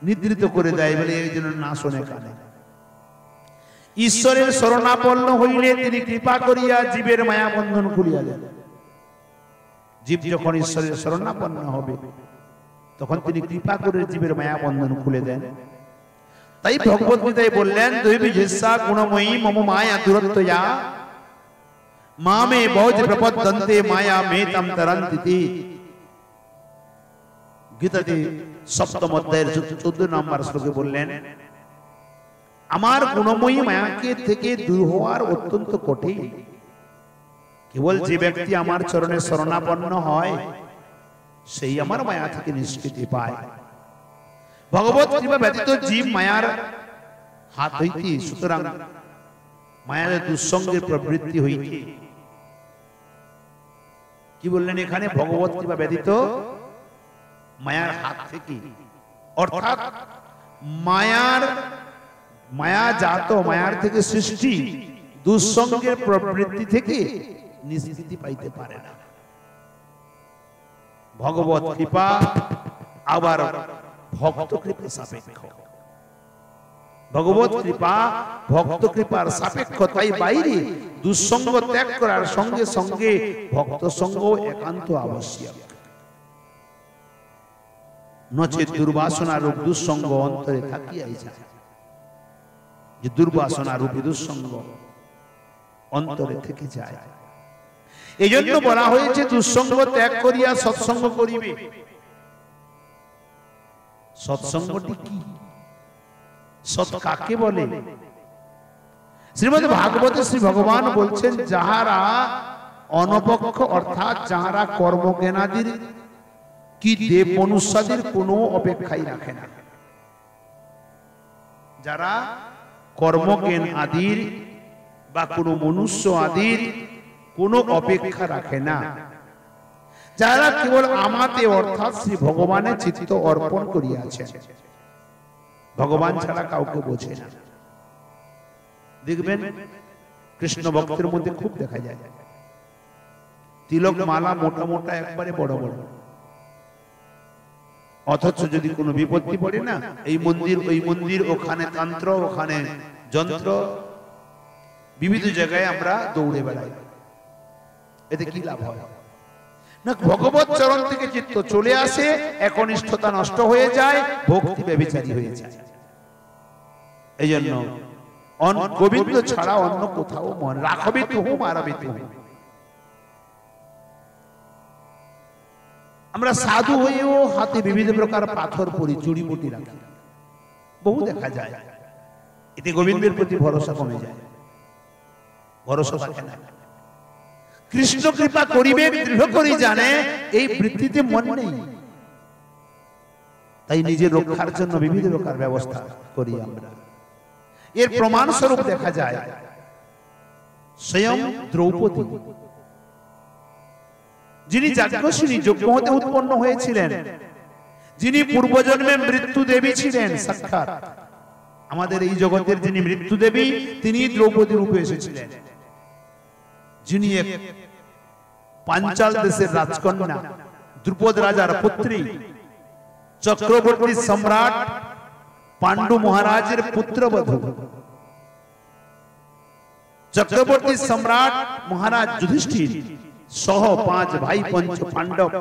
নিদ্রিত করে দেয়, বলে এই জন্য না শোনে কানে। ঈশ্বরের শরণাপন্ন হইলে তিনি কৃপা করিয়া জীবের মায়া বন্ধন খুলিয়া দেন। জীব যখন ঈশ্বরের শরণাপন্ন হবে তখন তিনি কৃপা করে জীবের মায়া বন্ধন খুলে দেন। তাই ভগবত গীতায় বললেন দৈবী হিস্সা গুণময়ী মম মায়া দুরত্বয়া মামে বৌজ প্রপদ্যন্তে মায়া মেতম তরন্তি। গীতাতে 7ম অধ্যায়ের 14 নম্বর শ্লোকে বললেন আমার গুণময়ী মায়াকে থেকে দূর হওয়ার অত্যন্ত কঠিন। কেবল যে ব্যক্তি আমার চরণে শরণাপন্ন হয় সেই আমার মায়া থেকে নিষ্কৃতি পায়। ভগবত কৃপা ব্যতীত জীব মায়ার হাত হইতে, সুতরাং মায়ার দুঃসঙ্গের প্রবৃত্তি হইতে, কি বললেন এখানে? ভগবত কৃপা ব্যতীত মায়ার হাত থেকে, অর্থাৎ মায়ার থেকে সৃষ্টি দুঃসঙ্গের প্রবৃত্তি থেকে নিষ্কৃতি পাইতে পারে না। ভগবত কৃপা আবার ভক্ত কৃপা সাপেক্ষ। ভগবত কৃপা ভক্ত কৃপার সাপেক্ষ। তাই বাইরে দুঃসঙ্গ ত্যাগ করার সঙ্গে সঙ্গে ভক্ত সঙ্গ একান্ত আবশ্যক। নচেত দুর্বাসনা রূপ দুঃসঙ্গ অন্তরে থাকিয়াই যায়। যে দুর্বাসনা রূপী দুঃসঙ্গ অন্তরে থেকে যায়, এই জন্য বলা হয়েছে দুঃসঙ্গ ত্যাগ করিয়া সৎসঙ্গ করিবে। সৎসঙ্গটি কি? সৎ কাকে বলে? শ্রীমদ্ ভাগবতে শ্রী ভগবান বলছেন, যাহারা অনপক্ষ অর্থাৎ যাহারা কর্মজ্ঞানাদির কি দেব মনুষ্যাদির কোনো অপেক্ষাই রাখে না, যারা কর্মজ্ঞান আদির বা কোনো মনুষ্য আদির কোনো অপেক্ষা রাখে না, যারা কেবল আমাতে অর্থাৎ শ্রী ভগবানের চিত্ত অর্পণ করিয়াছেন, ভগবান ছাড়া কাউকে বোঝে না। দেখবেন কৃষ্ণ ভক্তের মধ্যে খুব দেখা যায় তিলক মালা মোটা মোটা একবারে বড় বড়, অথচ যদি কোনো বিপত্তি পড়ে না, এই মন্দির ওই মন্দির, ওখানে তন্ত্র ওখানে যন্ত্র, বিবিধ জায়গায় আমরা দৌড়ে বেড়াই। এতে কি লাভ হয় না? ভগবত চরণ থেকে চিত্ত চলে আসে, একনিষ্ঠতা নষ্ট হয়ে যায়, ভক্তি ব্যভিচারী হয়ে যায়। এই জন্য গোবিন্দ ছাড়া অন্য কোথাও মন রাখবে তুহু মারাবে তুহু। আমরা সাধু হয়েও হাতে বিভিন্ন প্রকার পাথর পরি, চুড়িমুটি রাখি, বহু দেখা যায়। এতে গোবিন্দের প্রতি ভরসা কমে যায়, ভরসা থাকে না। কৃষ্ণ কৃপা করিবে দৃঢ় করে জানে, এই বৃত্তিতে মন নেই, তাই নিজের রক্ষার জন্য বিভিন্ন প্রকার ব্যবস্থা করি আমরা। এর প্রমাণ স্বরূপ দেখা যায় স্বয়ং দ্রৌপদী, যিনি যাজ্ঞসিনী যজ্ঞ হতে উৎপন্ন হয়েছিলেন, যিনি পূর্বজন্মে মৃত্যু দেবী ছিলেন, সাক্ষাৎ আমাদের এই জগতের যিনি মৃত্যু দেবী, তিনি দ্রৌপদী রূপে এসেছিলেন, যিনি এক পাঞ্চাল দেশের রাজকন্যা, দ্রুপদ রাজার পুত্রী, চক্রবর্তী সম্রাট পাণ্ডু মহারাজের পুত্রবধূ। চক্রবর্তী সম্রাট মহারাজ যুধিষ্ঠির সহ 5 ভাই পঞ্চ পাণ্ডব,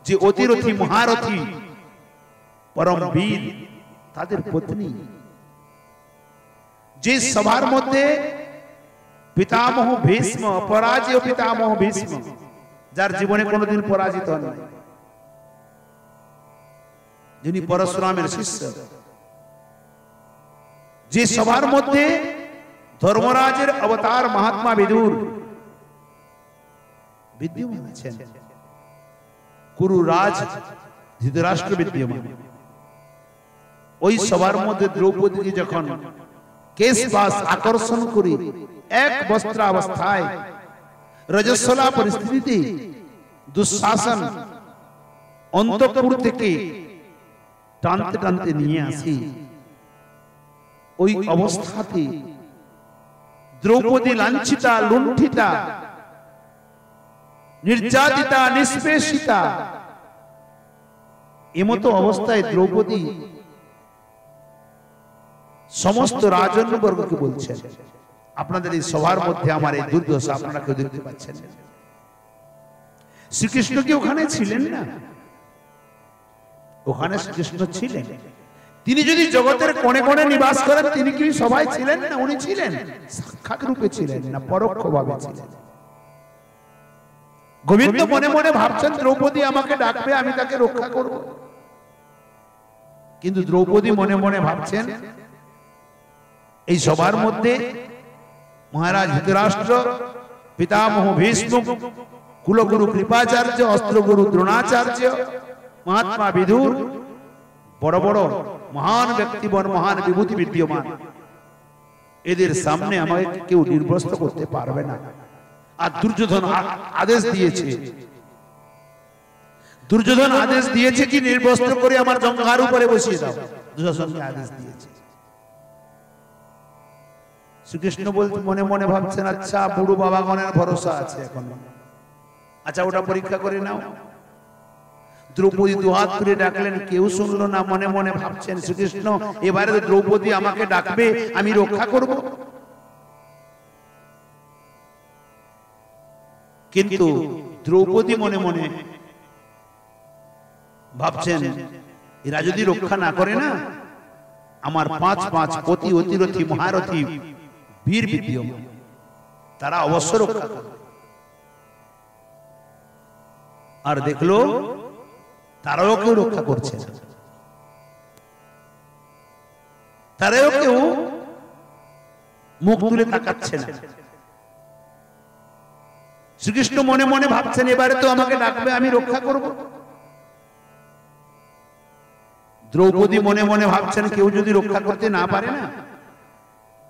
যে অতিরথী মহারথী পরম বীর, তাদের পত্নী, যে সভার মধ্যে পিতামহ ভীষ্ম, পরাজয় পিতামহ ভীষ্ম, যার জীবনে কোনোদিন পরাজিত হন নাই, যিনি পরশুরামের শিষ্য, যে সভার মধ্যে ধর্মরাজের অবতার মহাত্মা বিদুর বিদ্যমান আছেন, কুরু রাজ ধৃতরাষ্ট্র বিদ্যমান, ওই সবার মধ্যে দ্রৌপদীকে যখন কেশবাস আকর্ষণ করে এক বস্ত্রাবস্থায় রজস্বলা পরিস্থিতিতে দুঃশাসন অন্তঃপুর থেকে টানতে টানতে নিয়ে আসি, ওই অবস্থাতে দ্রৌপদী লাঞ্ছিতা, লুণ্ঠিতা, নির্যাতিতা, নিষ্পেষিতা, এমতো অবস্থায় দ্রৌপদী সমস্ত রাজন্যবর্গকে বলছেন, আপনাদের এই সভার মধ্যে আমার এই দুর্দশা আপনারা কেউ দেখতে পাচ্ছেন? শ্রীকৃষ্ণ কি ওখানে ছিলেন না? ওখানে শ্রীকৃষ্ণ ছিলেন। তিনি যদি জগতের কোণে কোণে নিবাস করেন, তিনি কি সবাই ছিলেন না? উনি ছিলেন, সাক্ষাৎ রূপে ছিলেন না, পরোক্ষভাবে ছিলেন। গোবিন্দ মনে মনে ভাবছেন দ্রৌপদী আমাকে ডাকবে, আমি তাকে রক্ষা করব, কিন্তু দ্রৌপদী মনে মনে ভাবছেন এই সবার মধ্যে মহারাজ ধৃতরাষ্ট্র, পিতামহ ভীষ্ম, কুলগুরু কৃপাচার্য, অস্ত্রগুরু দ্রোণাচার্য, মহাত্মা বিদুর, বড় বড় মহান ব্যক্তিবর, মহান বিভূতি বিদ্যমান, এদের সামনে আমাকে কেউ নির্বস্ত্র করতে পারবে না। আর দুর্যোধন আদেশ দিয়েছে, দুর্যোধন আদেশ দিয়েছে কি নির্বস্ত্র করে আমার জঙ্ঘার উপরে বসিয়ে দাও, দুর্যোধনকে আদেশ দিয়েছে। শ্রীকৃষ্ণ বলতে মনে মনে ভাবছেন, আচ্ছা বুড়ো বাবাগণের ভরসা আছে এখন, আচ্ছা ওটা পরীক্ষা করে নাও। দ্রৌপদী দুহাত তুলে ডাকলেন, কেউ শুনলো না। মনে মনে ভাবছেন শ্রীকৃষ্ণ এবারে দ্রৌপদী আমাকে ডাকবে, আমি রক্ষা করব। কিন্তু দ্রৌপদী মনে মনে ভাবছেন এরা যদি রক্ষা না করে না, আমার 5 পতি অতিরথী মহারথী বীর বিদ্যমান তারা অবশ্য রক্ষা করবে। আর দেখলো তারাও কেউ রক্ষা করছে না, তারাও কেউ মুখ তুলে তাকাচ্ছে না। শ্রীকৃষ্ণ মনে মনে ভাবছেন এবারে তো আমাকে ডাকবে, আমি রক্ষা করব। দ্রৌপদী মনে মনে ভাবছেন কেউ যদি রক্ষা করতে না পারে না,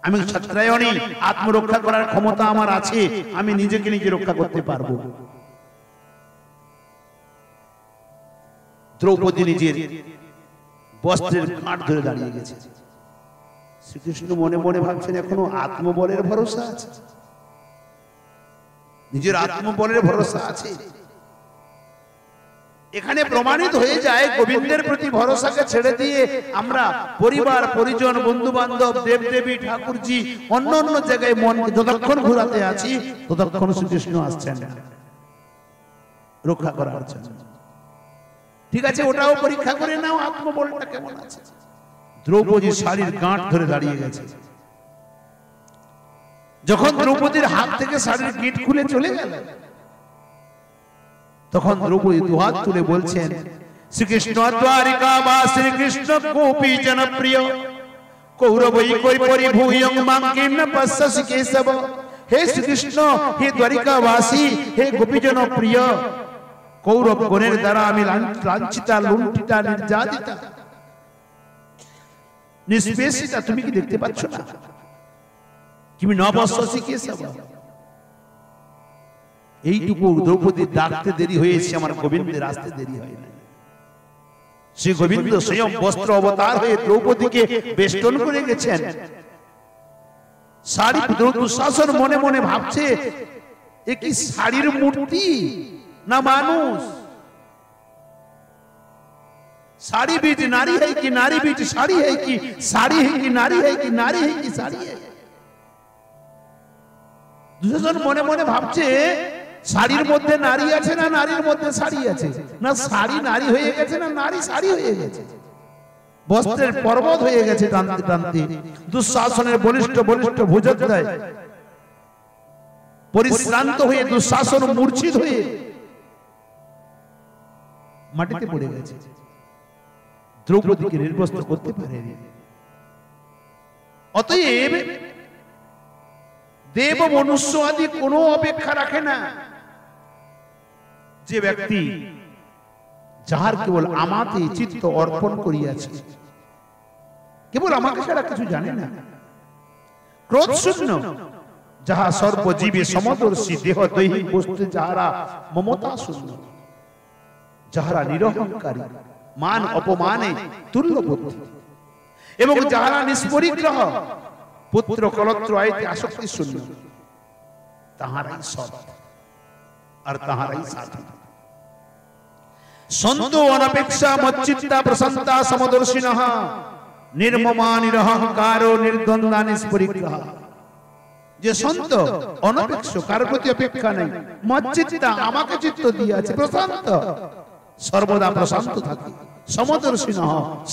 আমি ক্ষত্রায়ণী, আত্মরক্ষা করার ক্ষমতা আমার আছে, আমি নিজেকে নিজে রক্ষা করতে পারবো। দ্রৌপদী নিজের বস্ত্রের গাঁট ধরে দাঁড়িয়ে গেছে। শ্রীকৃষ্ণ মনে মনে ভাবছেন এখনো আত্মবলের ভরসা আছে, নিজের আত্মবলের ভরসা আছে। এখানে প্রমাণিত হয়ে যায় গোবিন্দের প্রতি ভরসাকে ছেড়ে দিয়ে আমরা পরিবার পরিজন বন্ধু বান্ধব দেবদেবী ঠাকুরজি অন্য অন্য জায়গায় মন যতক্ষণ ঘুরাতে আছি ততক্ষণ শ্রীকৃষ্ণ আসছেন না রক্ষা করার জন্য। ঠিক আছে, ওটাও পরীক্ষা করে নাও আত্মবলটা কেমন আছে। দ্রৌপদী শাড়ির গাঁট ধরে দাঁড়িয়ে গেছে। যখন দ্রৌপদীর হাত থেকে শাড়ির গিঁট খুলে চলে গেল, তখন দ্রৌপদী দুহাত তুলে বলছেন, শ্রীকৃষ্ণ দ্বারিকাবাসী কৃষ্ণ গোপী জনপ্রিয় কৌরবৈ কই পরিভূয়ং মাং কিম ন পশ্যসি কেশব। হে শ্রীকৃষ্ণ, হে দ্বারিকাবাসী, হে গোপী জনপ্রিয়, কৌরব গণের দ্বারা আমি লাঞ্ছিতা, লুণ্ঠিতা, নির্যাতিতা, নিষ্পেষিতা, তুমি কি দেখতে পাচ্ছ না? কিম ন পশ্যসি কেশব। এইটুকু দ্রৌপদীর ডাকতে দেরি হয়েছে, আমার গোবিন্দের আসতে দেরি হয় না। শ্রী গোবিন্দ স্বয়ং বস্ত্র অবতার হয়ে দ্রৌপদীকে বেষ্টন করে গেছেন। শাড়ি দুঃশাসন মনে মনে ভাবছে এ কি শাড়ির মূর্তি না মানুষ? साड़ी बीच नारी है कि नारी बीच साड़ी है कि साड़ी है कि नारी है कि नारी है कि साड़ी है। দুজন মনে মনে ভাবছে শাড়ির মধ্যে নারী আছে না নারীর মধ্যে শাড়ি আছে, না শাড়ি নারী হয়ে গেছে না নারী শাড়ি হয়ে গেছে। বস্ত্রের পর্বত হয়ে গেছে টানতে টানতে। দুঃশাসনের বলিষ্ঠ বলিষ্ঠ ভুজদ্বয় পরিশ্রান্ত হয়ে দুঃশাসন মূর্ছিত হয়ে মাটিতে পড়ে গেছে। দ্রৌপদীকে নির্বস্ত্র করতে পারেনি। অতএব দেব মনুষ্য আদি কোনো অপেক্ষা রাখে না। যে ব্যক্তি যাহার কেবল আমাতে চিত্ত অর্পণ করিয়াছে, কেবল আমাকে ছাড়া কিছু জানে না, ক্রোধ শূন্য, যাহা সর্বজীবে সমদর্শী, দেহ দৈহিক বস্তু যাহারা মমতা শূন্য, যাহারা নিরহংকারী, মান অপমানে তুল্য বুদ্ধি, এবং যাহারা নিষ্পরিগ্রহ, পুত্র কলত্র আইতে আসক্তি শূন্য, তাহারাই সৎ আর তাহারাই সাধু। সন্ত অনপেক্ষা মচ্চিত্তা প্রশান্তা সমদর্শিনঃ, নির্মমা নিরহংকার নির্দ্বন্দ্বা নিষ্পরিগ্রহ। যে সন্ত অনপেক্ষ, কার প্রতি অপেক্ষা নেই, মচ্চিত্তা আমাকে চিত্ত দিয়েছে, প্রশান্ত সর্বদা প্রশান্ত থাকে, সমদর্শিনঃ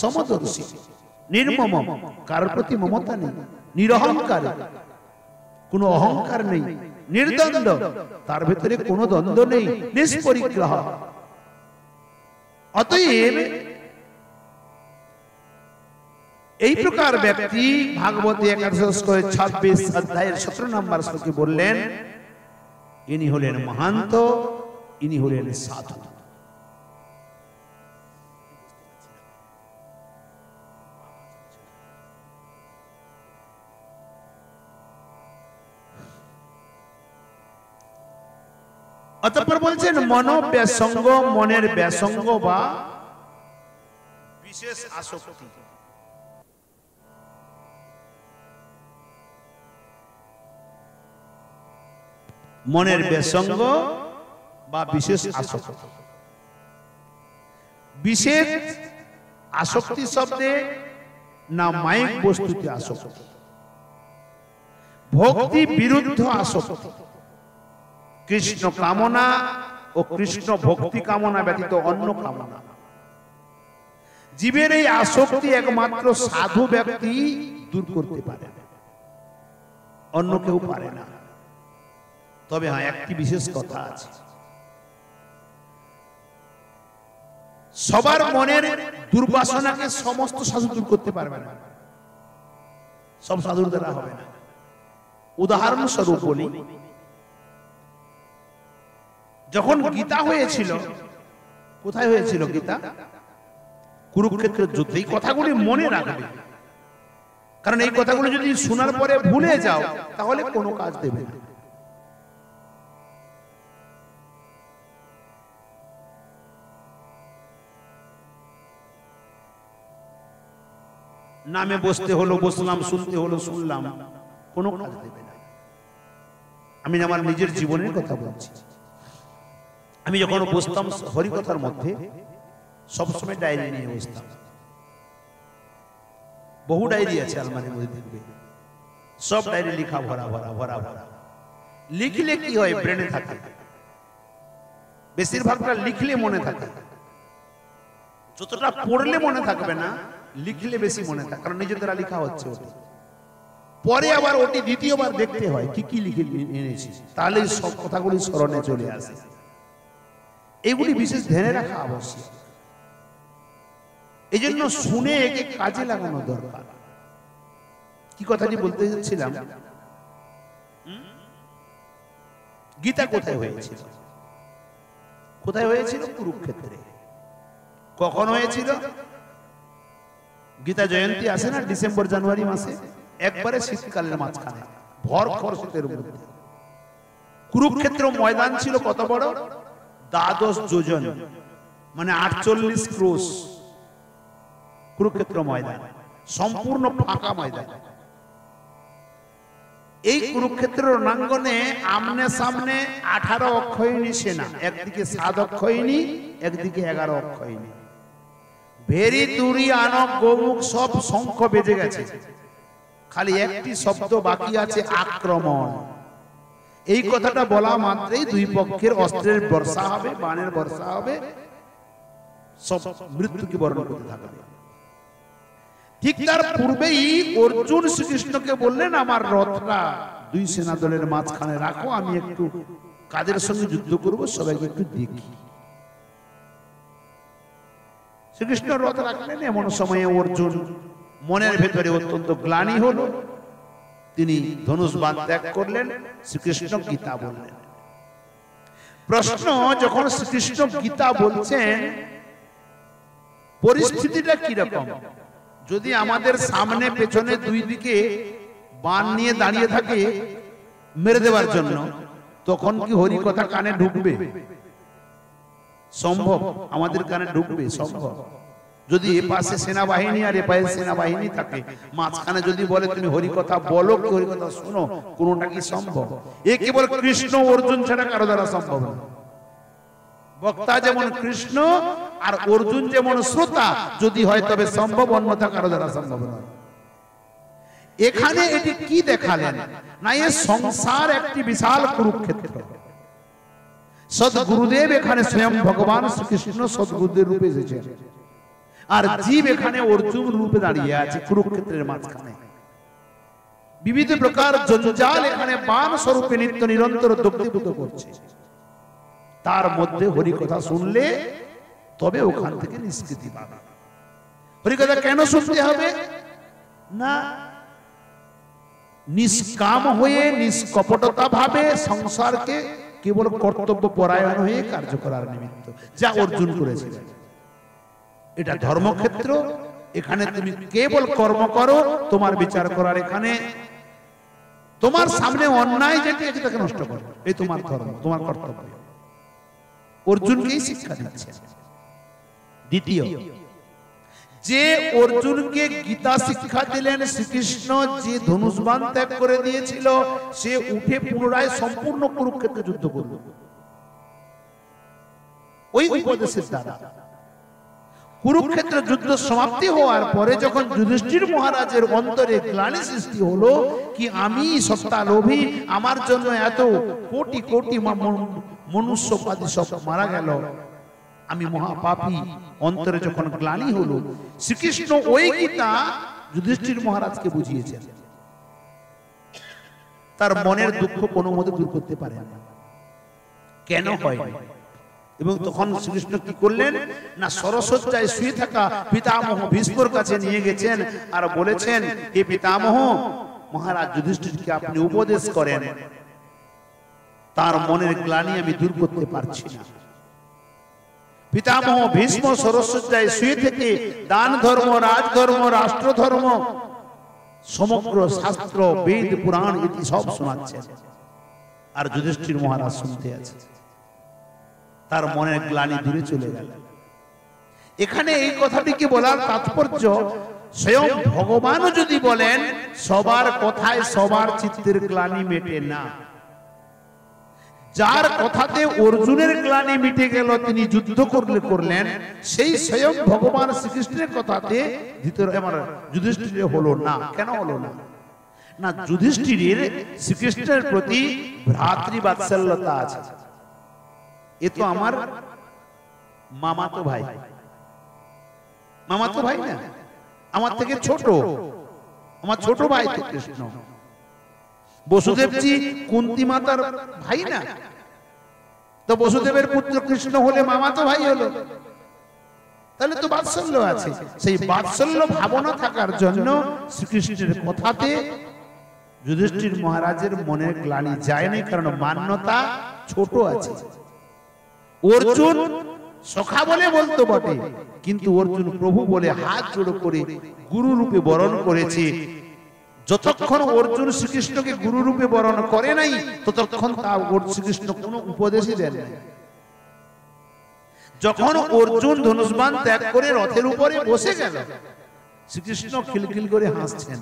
সমদর্শী, নির্মম কার প্রতি মমতা নেই, নিরহংকার কোনো অহংকার নেই, নির্দ্বন্দ্ব তার ভিতরে কোনো দ্বন্দ্ব নেই, নিষ্পরিগ্রহ। অতএব এই প্রকার ব্যক্তি ভাগবতী ১১২৬ অধ্যায়ের ১৭ নম্বর শ্লোকে বললেন, ইনি হলেন মহান্ত, ইনি হলেন সাধু। অতঃপর বলছেন মনোব্যাসঙ্গ, মনের ব্যাসঙ্গ বা বিশেষ আসক্তি। মনের ব্যাসঙ্গ বা বিশেষ আসক্তি। বিশেষ আসক্তি শব্দে না মায়িক বস্তুতে আসক্তি, ভক্তি বিরুদ্ধ আসক্তি, কৃষ্ণ কামনা ও কৃষ্ণ ভক্তি কামনা ব্যতীত অন্য কামনা। জীবের এই আসক্তি একমাত্র সাধু ব্যক্তি দূর করতে পারে, অন্য কেউ পারে না। তবে হ্যাঁ, একটি বিশেষ কথা আছে, সবার মনের দুর্বাসনাকে সমস্ত সাধু দূর করতে পারবে না, সব সাধুর দ্বারা হবে না। উদাহরণস্বরূপ বলি, যখন গীতা হয়েছিল, কোথায় হয়েছিল গীতা? কুরুক্ষেত্রের যুদ্ধে। এই কথাগুলি মনে রাখবে, কারণ এই কথাগুলো যদি শোনার পরে ভুলে যাও তাহলে কোনো কাজ দেবে না। নামে বসতে হলো বসলাম, শুনতে হলো শুনলাম, কোনো কাজ দেবে না। আমি আমার নিজের জীবনের কথা বলছি। আমি যখন বসতাম হরিকথার মধ্যে, সবসময় ডায়েরি নিয়ে বসতাম। বহু ডায়েরি আছে আলমারির মধ্যে, দেখবে সব ডায়েরি লিখা ভরা ভরা ভরা ভরা। লিখলে কি হয়? ব্রেনে থাকে, বেশিরভাগটা লিখলে মনে থাকে। যতটা পড়লে মনে থাকবে না, লিখলে বেশি মনে থাকে, কারণ নিজের দ্বারা লেখা হচ্ছে। ওটি পরে আবার ওটি দ্বিতীয়বার দেখতে হয় কি কি লিখে এনেছি, তাহলে সব কথাগুলি স্মরণে চলে আসে। এগুলি বিশেষ ধ্যানে রাখা আবশ্যক। এই জন্য শুনে একে কাজে লাগানো দরকার। কি কথাটি বলতে যাচ্ছিলাম, গীতা কোথায় হয়েছিল? কোথায় হয়েছিল? কুরুক্ষেত্রে। কখন হয়েছিল? গীতা জয়ন্তী আসে না ডিসেম্বর জানুয়ারি মাসে, একবারে শীতকালের মাঝখানে, ভরখর শীতের মধ্যে। কুরুক্ষেত্র ময়দান ছিল কত বড়? 12 যোজন, মানে 48 ক্রোশ। কুরুক্ষেত্র ময়দান সম্পূর্ণ ফাঁকা ময়দান। এই কুরুক্ষেত্র রণাঙ্গনে আমনে সামনে 18 অক্ষয়িনী সেনা, একদিকে 7 অক্ষয়িনী, একদিকে 11 অক্ষয়িনী। ভেরি তুরি আনক গোমুখ সব শঙ্খ বেজে গেছে, খালি একটি শব্দ বাকি আছে, আক্রমণ। এই কথাটা বলা মাত্রই দুই পক্ষের অস্ত্রের বর্ষা হবে, বাণের বর্ষা হবে, সব মৃত্যুকে বরণ করতে থাকবে। ঠিক তার পূর্বেই অর্জুন শ্রীকৃষ্ণকে বললেন, আমার রথটা দুই সেনা দলের মাঝখানে রাখো, আমি একটু কাদের সঙ্গে যুদ্ধ করব, সবাইকে একটু দেখি। শ্রীকৃষ্ণ রথ রাখলেন। এমন সময়ে অর্জুন মনের ভেতরে অত্যন্ত গ্লানি হলো, তিনি ধনুষ বাণ ত্যাগ করলেন। শ্রীকৃষ্ণ গীতা বললেন। প্রশ্ন, যখন শ্রীকৃষ্ণ গীতা বলছেন, পরিস্থিতিটা কিরকম? যদি আমাদের সামনে পেছনে দুই দিকে বাণ নিয়ে দাঁড়িয়ে থাকে মেরে দেওয়ার জন্য, তখন কি হরি কথা কানে ঢুকবে? সম্ভব? আমাদের কানে ঢুকবে? সম্ভব? যদি এ পাশে সেনাবাহিনী আর এ পাশে সেনাবাহিনী থাকে, মাঝখানে যদি বলে তুমি হরি কথা বলো কি হরি কথা শোনো, কোনটা কি সম্ভব? এ কেবল কৃষ্ণ অর্জুন ছাড়া কারো দ্বারা সম্ভব না। বক্তা যেমন কৃষ্ণ আর অর্জুন যেমন শ্রোতা, যদি হয় তবে সম্ভব, অন্যথা কারো দ্বারা সম্ভব নয়। এখানে এটি কি দেখালেন না, এ সংসার একটি বিশাল কুরুক্ষেত্র। সদ্গুরুদেব এখানে স্বয়ং ভগবান শ্রীকৃষ্ণ সদ্গুরুদেব রূপে এসেছেন, আর জীব এখানে অর্জুন রূপে দাঁড়িয়ে আছে কুরুক্ষেত্রের মাঝখানে। বিবিধ প্রকার জঞ্জাল এখানে বাণ স্বরূপে নিত্য নিরন্তর দগ্ধীভূত করছে। তার মধ্যে হরি কথা শুনলে তবে ওখান থেকে নিষ্কৃতি পাবে। হরি কথা কেন শুনতে হবে না? নিষ্কাম হয়ে নিষ্কপটতা ভাবে সংসারকে কেবল কর্তব্য পরায়ণ হয়ে কার্য করার নিমিত্ত, যা অর্জুন করেছিলেন। এটা ধর্মক্ষেত্র, এখানে তুমি কেবল কর্ম করো, তোমার বিচার করার, এখানে তোমার সামনে অন্যায় যেটি আছে তাকে নষ্ট করো, এই তোমার ধর্ম, তোমার কর্তব্য। অর্জুনকেই শিক্ষা দিচ্ছে। দ্বিতীয়, যে অর্জুনকে গীতা শিক্ষা দিলেন শ্রীকৃষ্ণ, যে ধনুষ্বাণ ত্যাগ করে দিয়েছিল, সে উঠে পুনরায় সম্পূর্ণ কুরুক্ষেত্রে যুদ্ধ করল ওই উপদেশের দ্বারা। কুরুক্ষেত্র যুদ্ধ সমাপ্তি হওয়ার পরে যখন যুধিষ্ঠির মহারাজের অন্তরে গ্লানি সৃষ্টি হলো, কি আমি সত্তা লোভী, আমার জন্য এত কোটি কোটি মনুষ্যপাতি সব মারা গেল, আমি মহাপাপী, অন্তরে যখন গ্লানি হলো, শ্রীকৃষ্ণ ওই গীতা যুধিষ্ঠির মহারাজকে বুঝিয়েছেন। তার মনের দুঃখ কোনো মতে দূর করতে পারে না, কেন হয়? এবং তখন শ্রীকৃষ্ণ কি করলেন না, সরসজ্জায় শুয়ে থাকা পিতামহ ভীষ্মর কাছে নিয়ে গেছেন আর বলেছেন, হে পিতামহ, মহারাজ যুধিষ্ঠিরকে আপনি উপদেশ করেন, তার মনের গ্লানি আমি দূর করতে পারছি না। পিতামহ ভীষ্ম সরসজ্জায় শুয়ে থেকে দান ধর্ম, রাজধর্ম, রাষ্ট্রধর্ম, সমগ্র শাস্ত্র, বেদ, পুরাণ ইতি সব শোনাচ্ছেন, আর যুধিষ্ঠির মহারাজ শুনতে আছে। তার মনের গ্লানি দূরে চলে গেল। এখানে এই কথাটিকে বলার তাৎপর্য, স্বয়ং ভগবানও যদি বলেন, সবার কথায় সবার চিত্তের গ্লানি মেটে না। যার কথাতে অর্জুনের গ্লানি মিটে গেল, তিনি যুদ্ধ করলেন, সেই স্বয়ং ভগবান শ্রীকৃষ্ণের কথাতে যুধিষ্ঠিরের হলো না। কেন হলো না? না, যুধিষ্ঠিরের শ্রীকৃষ্ণের প্রতি ভ্রাতৃবাৎসল্যতা আছে। এ তো আমার মামাতো ভাই, মামাতো ভাই না, আমার থেকে ছোট, আমার ছোট ভাই তো কৃষ্ণ। বসুদেবজি কুন্তি মাতার ভাই না, তো বসুদেবের পুত্র কৃষ্ণ হলে মামাতো ভাই হলো, তাহলে তো বাৎসল্য আছে। সেই বাৎসল্য ভাবনা থাকার জন্য শ্রীকৃষ্ণের কথাতে যুধিষ্ঠির মহারাজের মনের গ্লানি যায়নি, কারণ মান্যতা ছোট আছে। অর্জুন সখা বলে বলতো বটে, কিন্তু অর্জুন প্রভু বলে হাত জোড় করে গুরু রূপে বরণ করেছে। যতক্ষণ অর্জুন শ্রীকৃষ্ণকে গুরু রূপে বরণ করে নাই, ততক্ষণ তার শ্রীকৃষ্ণ কোনো উপদেশই দেন নাই। যখন অর্জুন ধনুষ্বাণ ত্যাগ করে রথের উপরে বসে গেল, শ্রীকৃষ্ণ খিলখিল করে হাসছেন,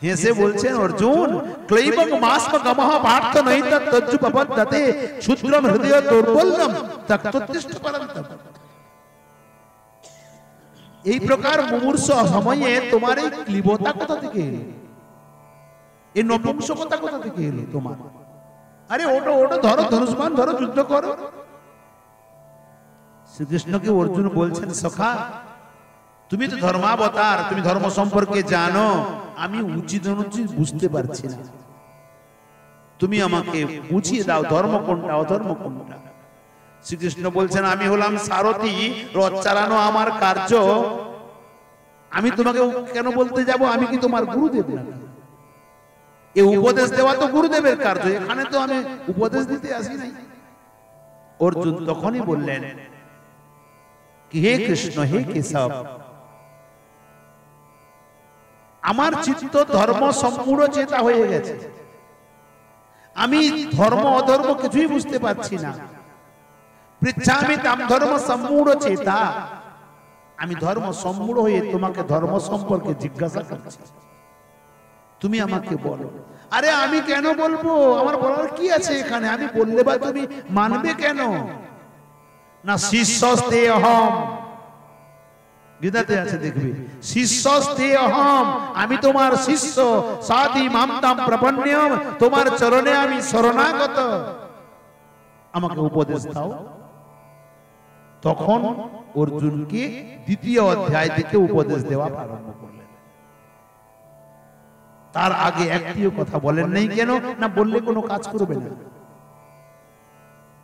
হেসে বলছেন, অর্জুন, ক্লৈবং মাস্ম গমঃ পার্থ নৈতৎ তজ্জু পপদ্যতে ক্ষুদ্রম হৃদয় দৌর্বল্যম তক্তোত্তিষ্ঠ পরন্তপ। এই প্রকার মুমূর্ষ সময়ে তোমার এই ক্লীবতা কোথা থেকে এলো? এই নপুংসকতা কোথা থেকে এলো তোমার? আরে ওটো ওটো, ধরো ধনুষ্বাণ, ধরো, যুদ্ধ করো। শ্রীকৃষ্ণকে অর্জুন বলছেন, সখা, তুমি তো ধর্মাবতার, তুমি ধর্ম সম্পর্কে জানো, আমি উচিত অনুচিত বুঝতে পারছি না, তুমি আমাকে বুঝিয়ে দাও ধর্ম কোনটা অধর্ম কোনটা। শ্রীকৃষ্ণ বলছেন, আমি হলাম সারথি, রথ চালানো আমার কার্য, আমি তোমাকে কেন বলতে যাব? আমি কি তোমার গুরুদেব নাকি? এই উপদেশ দেওয়া তো গুরুদেবের কার্য, এখানে তো আমি উপদেশ দিতে আসি নাই। অর্জুন তখনই বললেন, হে কৃষ্ণ, হে কেশব, আমার চিত্ত ধর্ম সম্পূর্ণ চেতা হয়ে গেছে, আমি ধর্ম অধর্ম কিছুই বুঝতে পারছি না। পৃচ্ছামি তাম ধর্ম সম্পূর্ণ চেতা, আমি ধর্ম সম্পূর্ণ হয়ে তোমাকে ধর্ম সম্পর্কে জিজ্ঞাসা করছি, তুমি আমাকে বলো। আরে আমি কেন বলবো? আমার বলার কি আছে এখানে? আমি বললে বা তুমি মানবে কেন? না, শিষ্যস্তে অহম, গীতাতে আছে, দেখবে, শিষ্যস্তে অহম, আমি তোমার শিষ্য, সাধি মামতাম প্রপন্নম, তোমার চরণে আমি শরণাগত, আমাকে উপদেশ দাও। তখন অর্জুনকে দ্বিতীয় অধ্যায় থেকে উপদেশ দেওয়া আরম্ভ করলেন। তার আগে একটিও কথা বলেন নাই। কেন না, বললে কোনো কাজ করবে না।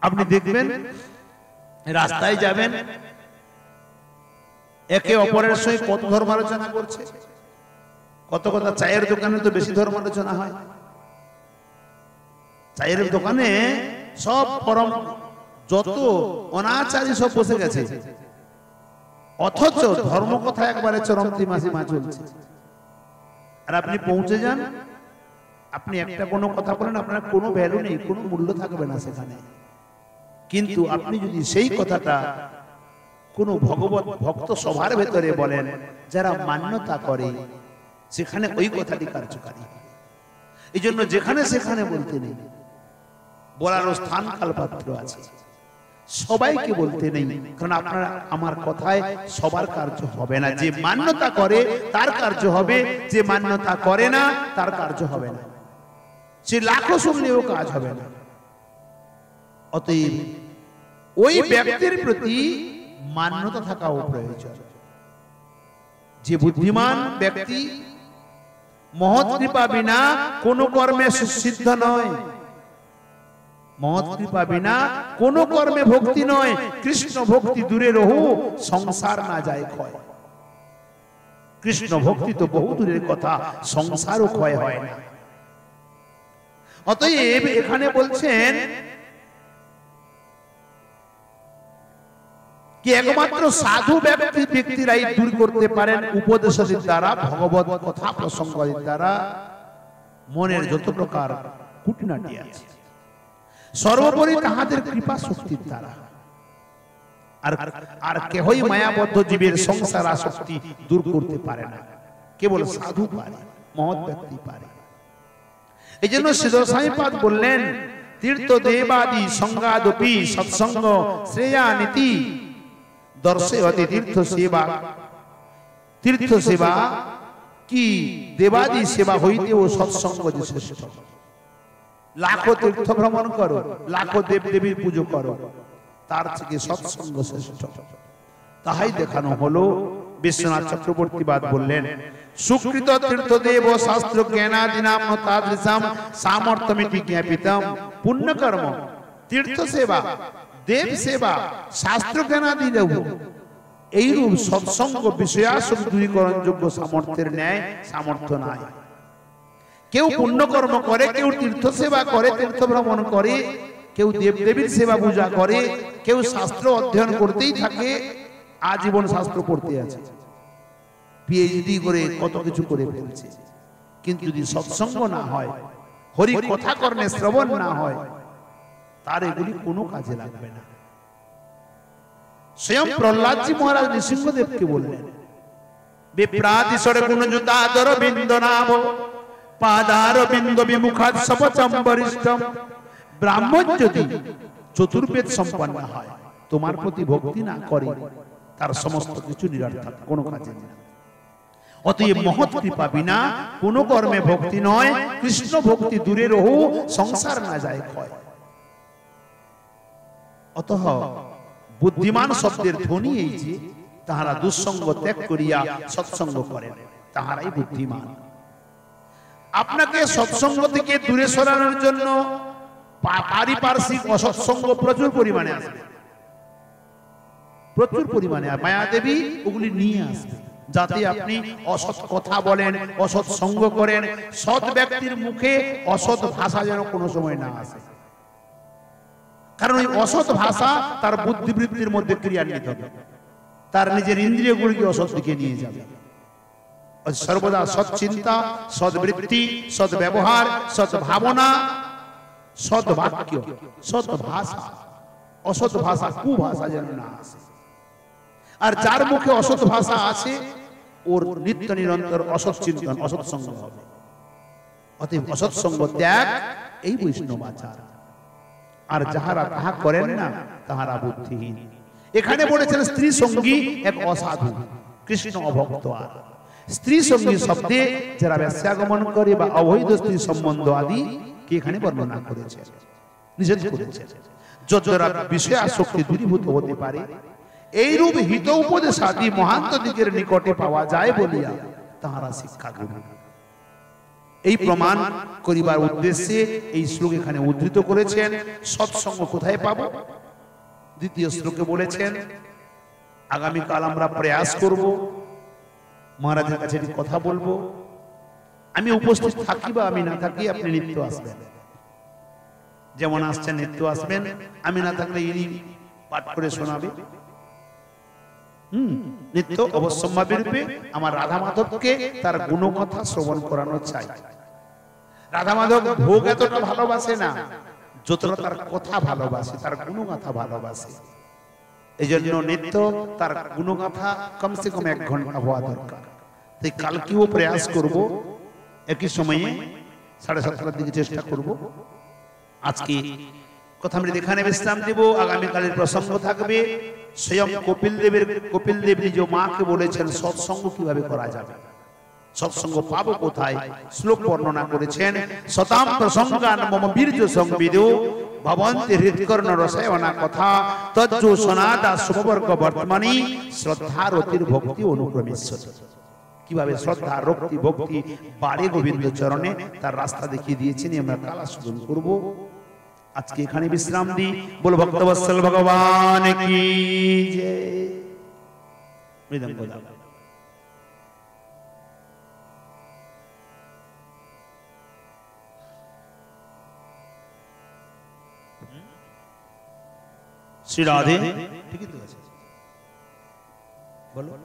আপনি দেখবেন, রাস্তায় যাবেন, একে অপরের সঙ্গে কত ধর্ম আলোচনা করছে, কত কথা। চায়ের দোকানে তো বেশি ধর্ম আলোচনা হয়, চায়ের দোকানে সব পরম যত অনাচারী সব বসে গেছে, অথচ ধর্ম কথা একবারে চরম সীমা চলছে। আর আপনি পৌঁছে যান, আপনি একটা কোনো কথা বলেন, আপনার কোনো ভ্যালু নেই, কোনো মূল্য থাকবে না সেখানে। কিন্তু আপনি যদি সেই কথাটা কোনো ভগবত ভক্ত সভার ভেতরে বলেন, যারা মান্যতা করে, সেখানে ওই কথাটি কার্যকারী। এই জন্য যেখানে সেখানে বলতে নেই, বলার স্থান কাল পাত্র আছে, সবাইকে বলতে নেই, কারণ আপনার আমার কথায় সবার কার্য হবে না। যে মান্যতা করে তার কার্য হবে, যে মান্যতা করে না তার কার্য হবে না, সে লাখো শুনলেও কাজ হবে না। অতএব ওই ব্যক্তির প্রতি মান্যতা থাকাও প্রয়োজন। যে বুদ্ধিমান ব্যক্তি মহৎ কৃপা বিনা কোন কর্মে সিদ্ধ নয়, মহৎ কৃপা বিনা কোন কর্মে ভক্তি নয়। কৃষ্ণ ভক্তি দূরে রহু, সংসার না যায় ক্ষয়। কৃষ্ণ ভক্তি তো বহু দূরের কথা, সংসারও ক্ষয় হয় না। অতএব এখানে বলছেন কি একমাত্র সাধু ব্যক্তিরাই দূর করতে পারেন উপদেশের দ্বারা, ভগবত কথা প্রসঙ্গের দ্বারা মনের যত প্রকার খুঁটিনাটি আছে, সর্বোপরি তাহাদের কৃপা শক্তির দ্বারা। আর কেহই মায়াবদ্ধ জীবের সংসার আসক্তি দূর করতে পারে না, কেবল সাধু পারে, মহৎ ব্যক্তি পারে। এই জন্য শ্রী গোস্বামীপাদ বললেন, তীর্থ দেবাদি সঙ্গাদপি সৎসঙ্গ শ্রেয়ানীতি দর্শয়তি তীর্থ সেবা। তীর্থ সেবা কি দেবাদি সেবা হইতে ও সৎসঙ্গ যে শ্রেষ্ঠ। লাখো তীর্থ ভ্রমণ করো, লাখো দেব দেবীর পুজো করো, তার থেকে সৎসঙ্গ শ্রেষ্ঠ। তাহাই দেখানো হলো। বিশ্বনাথ চক্রবর্তীবাদ বললেন, সুকৃত তীর্থদেব শাস্ত্র জ্ঞানাদিনাম তাদৃশাম সামর্থ্যমিতি জ্ঞাপিতম। পুণ্যকর্ম, তীর্থ সেবা, দেব সেবা, শাস্ত্র জ্ঞানাদি দেব, এইরূপ সৎসঙ্গ বিষয়াসক্তি দূরীকরণ যোগ্য সামর্থ্যের ন্যায় সামর্থ্য নাই। কেউ পুণ্যকর্ম করে, কেউ তীর্থ সেবা করে, তীর্থ ভ্রমণ করে, কেউ দেবদেবীর সেবা পূজা করে, কেউ শাস্ত্র অধ্যয়ন করতেই থাকে, আজীবন শাস্ত্র পড়তে আছে, পিএইচডি করে কত কিছু করে ফেলছে। কিন্তু যদি সৎসঙ্গ না হয়, হরি কথা কর্ণে শ্রবণ না হয়, তার এগুলি কোনো কাজে লাগবে না। স্বয়ং প্রহ্লাদজি মহারাজ নৃসিংহদেবকে বললেন, বিপ্রাতিসরে গুণযুতাদর বিন্দ নাম পাদার বিন্দ বিমুখাৎ সপচম বরিষ্ঠম। ব্রাহ্মণ যদি চতুর্বেদ সম্পন্ন হয়, তোমার প্রতি ভক্তি না করে, তার সমস্ত কিছু নিরর্থক, কোনো কাজে না। অতএব মহৎ কৃপা বিনা কোন কর্মে ভক্তি নয়। কৃষ্ণ ভক্তি দূরে রহু, সংসার না যায় ক্ষয়। অতঃ বুদ্ধিমান শব্দের ধ্বনি এই যে, তাহারা দুঃসঙ্গ ত্যাগ করিয়া সৎসঙ্গ করেন, তাহারাই বুদ্ধিমান। আপনাকে সৎসঙ্গ থেকে দূরে সরানোর জন্য পারিপার্শ্বিক অসৎসঙ্গ প্রচুর পরিমাণে আসবে, প্রচুর পরিমাণে। আর মায়াদেবী ওগুলি নিয়ে আসবে, যাতে আপনি অসৎ কথা বলেন, অসৎ সঙ্গ করেন। সৎ ব্যক্তির মুখে অসৎ ভাষা যেন কোনো সময় না আসে, কারণ ওই অসৎ ভাষা তার বুদ্ধিবৃত্তির মধ্যে ক্রিয়ান্বিত হবে, তার নিজের ইন্দ্রিয়গুলিকে অসৎ দিকে নিয়ে যাবে। সর্বদা সৎ চিন্তা, সৎ বৃত্তি, সৎ ব্যবহার, সৎ ভাবনা, সৎ বাক্য, সৎ ভাষা, অসৎ ভাষা, কুভাষা যেন না আসে। আর যার মুখে অসৎ ভাষা আছে, ওর নিত্য নিরন্তর অসৎ চিন্তন, অসৎ সঙ্গ হবে। অতএব অসৎ সঙ্গ ত্যাগ, এই বৈষ্ণব আচার। আর যাহারা তাহা করেন না, তাহারা বুদ্ধিহীন। এখানে বলেছেন স্ত্রী সঙ্গী এক অসাধু, কৃষ্ণ অভক্ত। আর স্ত্রী সঙ্গী শব্দে যারা ব্যস্যাগমন করে বা অবৈধ স্ত্রী সম্বন্ধ আদি কি এখানে বর্ণনা করেছে, নিষেধ করেছে। যতরা বিষয় আসক্তি দূরীভূত হতে পারে, এইরূপ হিত উপদেশ আদি মহান্ত দিকের নিকটে পাওয়া যায় বলিয়া তাহারা শিক্ষা গ্রহণ। এই প্রমাণ করিবার উদ্দেশ্যে এই শ্লোক এখানে উদ্ধৃত করেছেন। সৎসঙ্গ কোথায় পাবো? দ্বিতীয় শ্লোকে বলেছেন, আগামীকাল আমরা প্রয়াস করব, মহারাজের কাছে কথা বলবো। আমি উপস্থিত থাকি বা আমি না থাকি, আপনি নিত্য আসবেন, যেমন আসছেন নিত্য আসবেন। আমি না থাকলে ইনি পাঠ করে শোনাবে। নিত্য অবশ্যম্ভাবী রূপে আমার রাধা মাধবকে তার গুণকথা শ্রবণ করানো চাই। রাধা মাধব ভোগ এতটা ভালোবাসে না, যতটা তার কথা ভালোবাসে, তার গুণগাথা ভালোবাসে। এই জন্য নিত্য তার গুণগাথা কমসে কম 1 ঘন্টা হওয়া দরকার। তাই কালকেও প্রয়াস করব, একই সময়ে 7:30 দিকে চেষ্টা করব। আজকে কথা আমরা এখানে বিশ্রাম দেব। আগামীকালের প্রসঙ্গ থাকবে স্বয়ং কপিল দেব নিজ মাকে বলেছেন সৎসঙ্গ কিভাবে করা যাবে, সৎসঙ্গ পাবো কোথায়। শ্লোক বর্ণনা করেছেন, শতাম প্রসঙ্গান মম বীর্য সংবিদো भवन्ति हृत्कर्ण रसायना कथा तज्जो सनादा शुभवर्ग वर्तमानी श्रद्धा रतिर भक्ति अनुक्रमेश्वर কিভাবে শ্রদ্ধা রক্তি ভক্তি বাড়ে গোবিন্দ চরণে তার রাস্তা দেখিয়ে দিয়েছেন আমরা কালা সুদন করব আজকে এখানে বিশ্রাম দিই বল ভক্তবৎসল ভগবান কি জয় মৃদঙ্গ श्री राधे ठीक है तो बोलो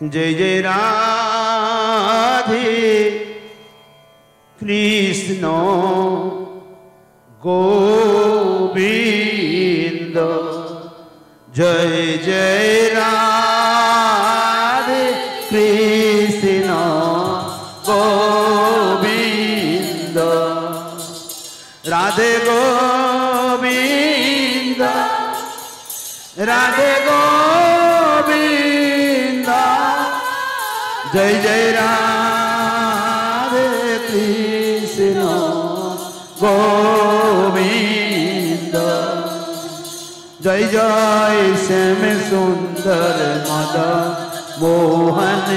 जय जय राधे कृष्ण गोविंद जय जय राधे कृष्ण गोविंद राधे गोविंद राधे गोविंद जय जय राधे कृष्ण गोविंद जय जय श्याम सुंदर मदन मोहन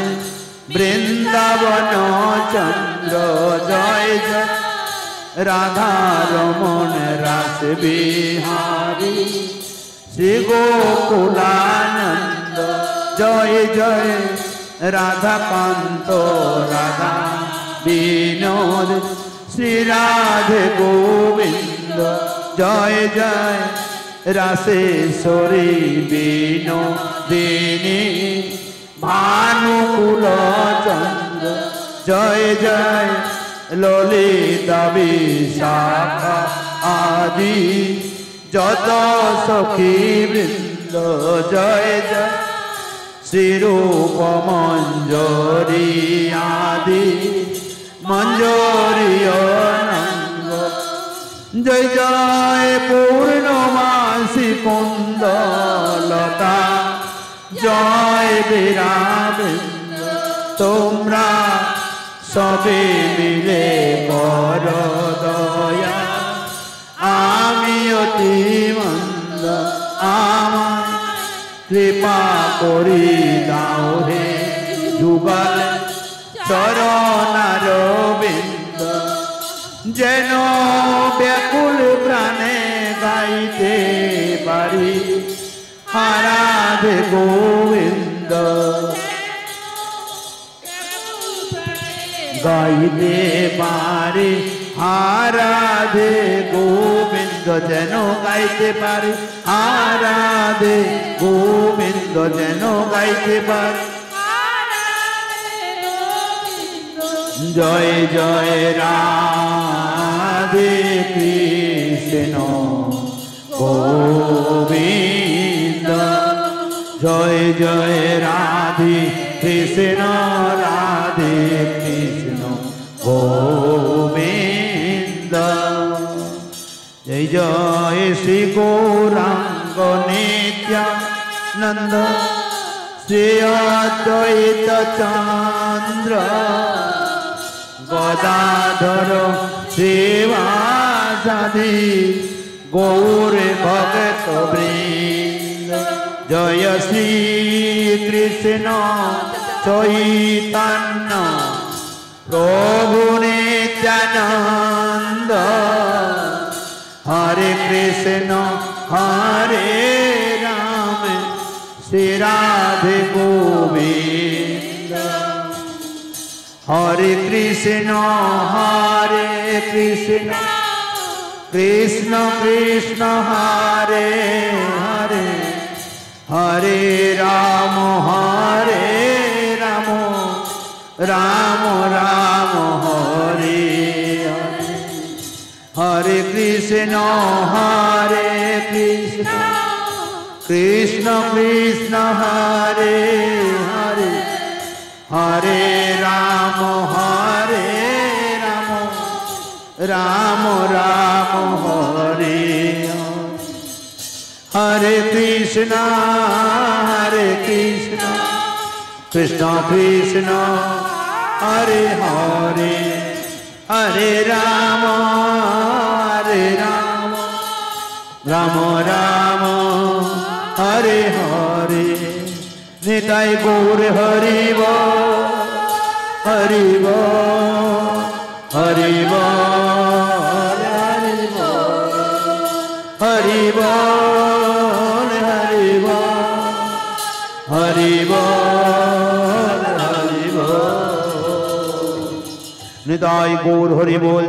वृंदावन चंद्र जय जय राधा रमण रास बिहारी श्री गोकुलानंद जय जय राधा कांत राधा विनोद श्री राधे गोविंद जय जय रासेश्वरी विनोदिनी भानुकुल चंद्र जय जय ललिता विशाखा आदि जत सखी वृंद जय जय श्री रूप मंजरी आदि मंजरी नंद जय जय पूर्णमासी कुंद लता जय बीराबिंद তোমরা সবে মিলে বড় দয়া আমি অতি মন্দ আমার কৃপা করি দাও হে যুগল চরণার বিন্দ যেন ব্যাকুল প্রাণে গাইতে পারি রাধে গোবিন্দ গাইতে পারি রাধে গোবিন্দ যেন গাইতে পারি রাধে গোবিন্দ যেন গাইতে পারি জয় জয় রাধে কৃষ্ণ গোবিন্দ জয় জয় রাধে কৃষ্ণ রাধে কৃষ্ণ গোবিন্দ जय जय श्री गौरांग नित्यानंद श्री अद्वैत चंद्र गदाधर श्रीवासादि गौर भगत वृंद जय श्री कृष्ण चैतन्य प्रभु नित्यानंद हरे कृष्ण हरे राम श्री राधे गोविंद हरे कृष्ण कृष्ण कृष्ण हरे हरे हरे राम राम राम हरे हरे कृष्ण हरे कृष्ण कृष्ण कृष्ण हरे हरे हरे राम राम राम हरे हरे कृष्ण कृष्ण कृष्ण हरे हरे हरे राम राम राम हरे हरे निताई गौर हरि बोल हरि बोल हरि बोल हरि बोल हरि बोल हरि बोल हरि बोल निताई गौर हरि बोल।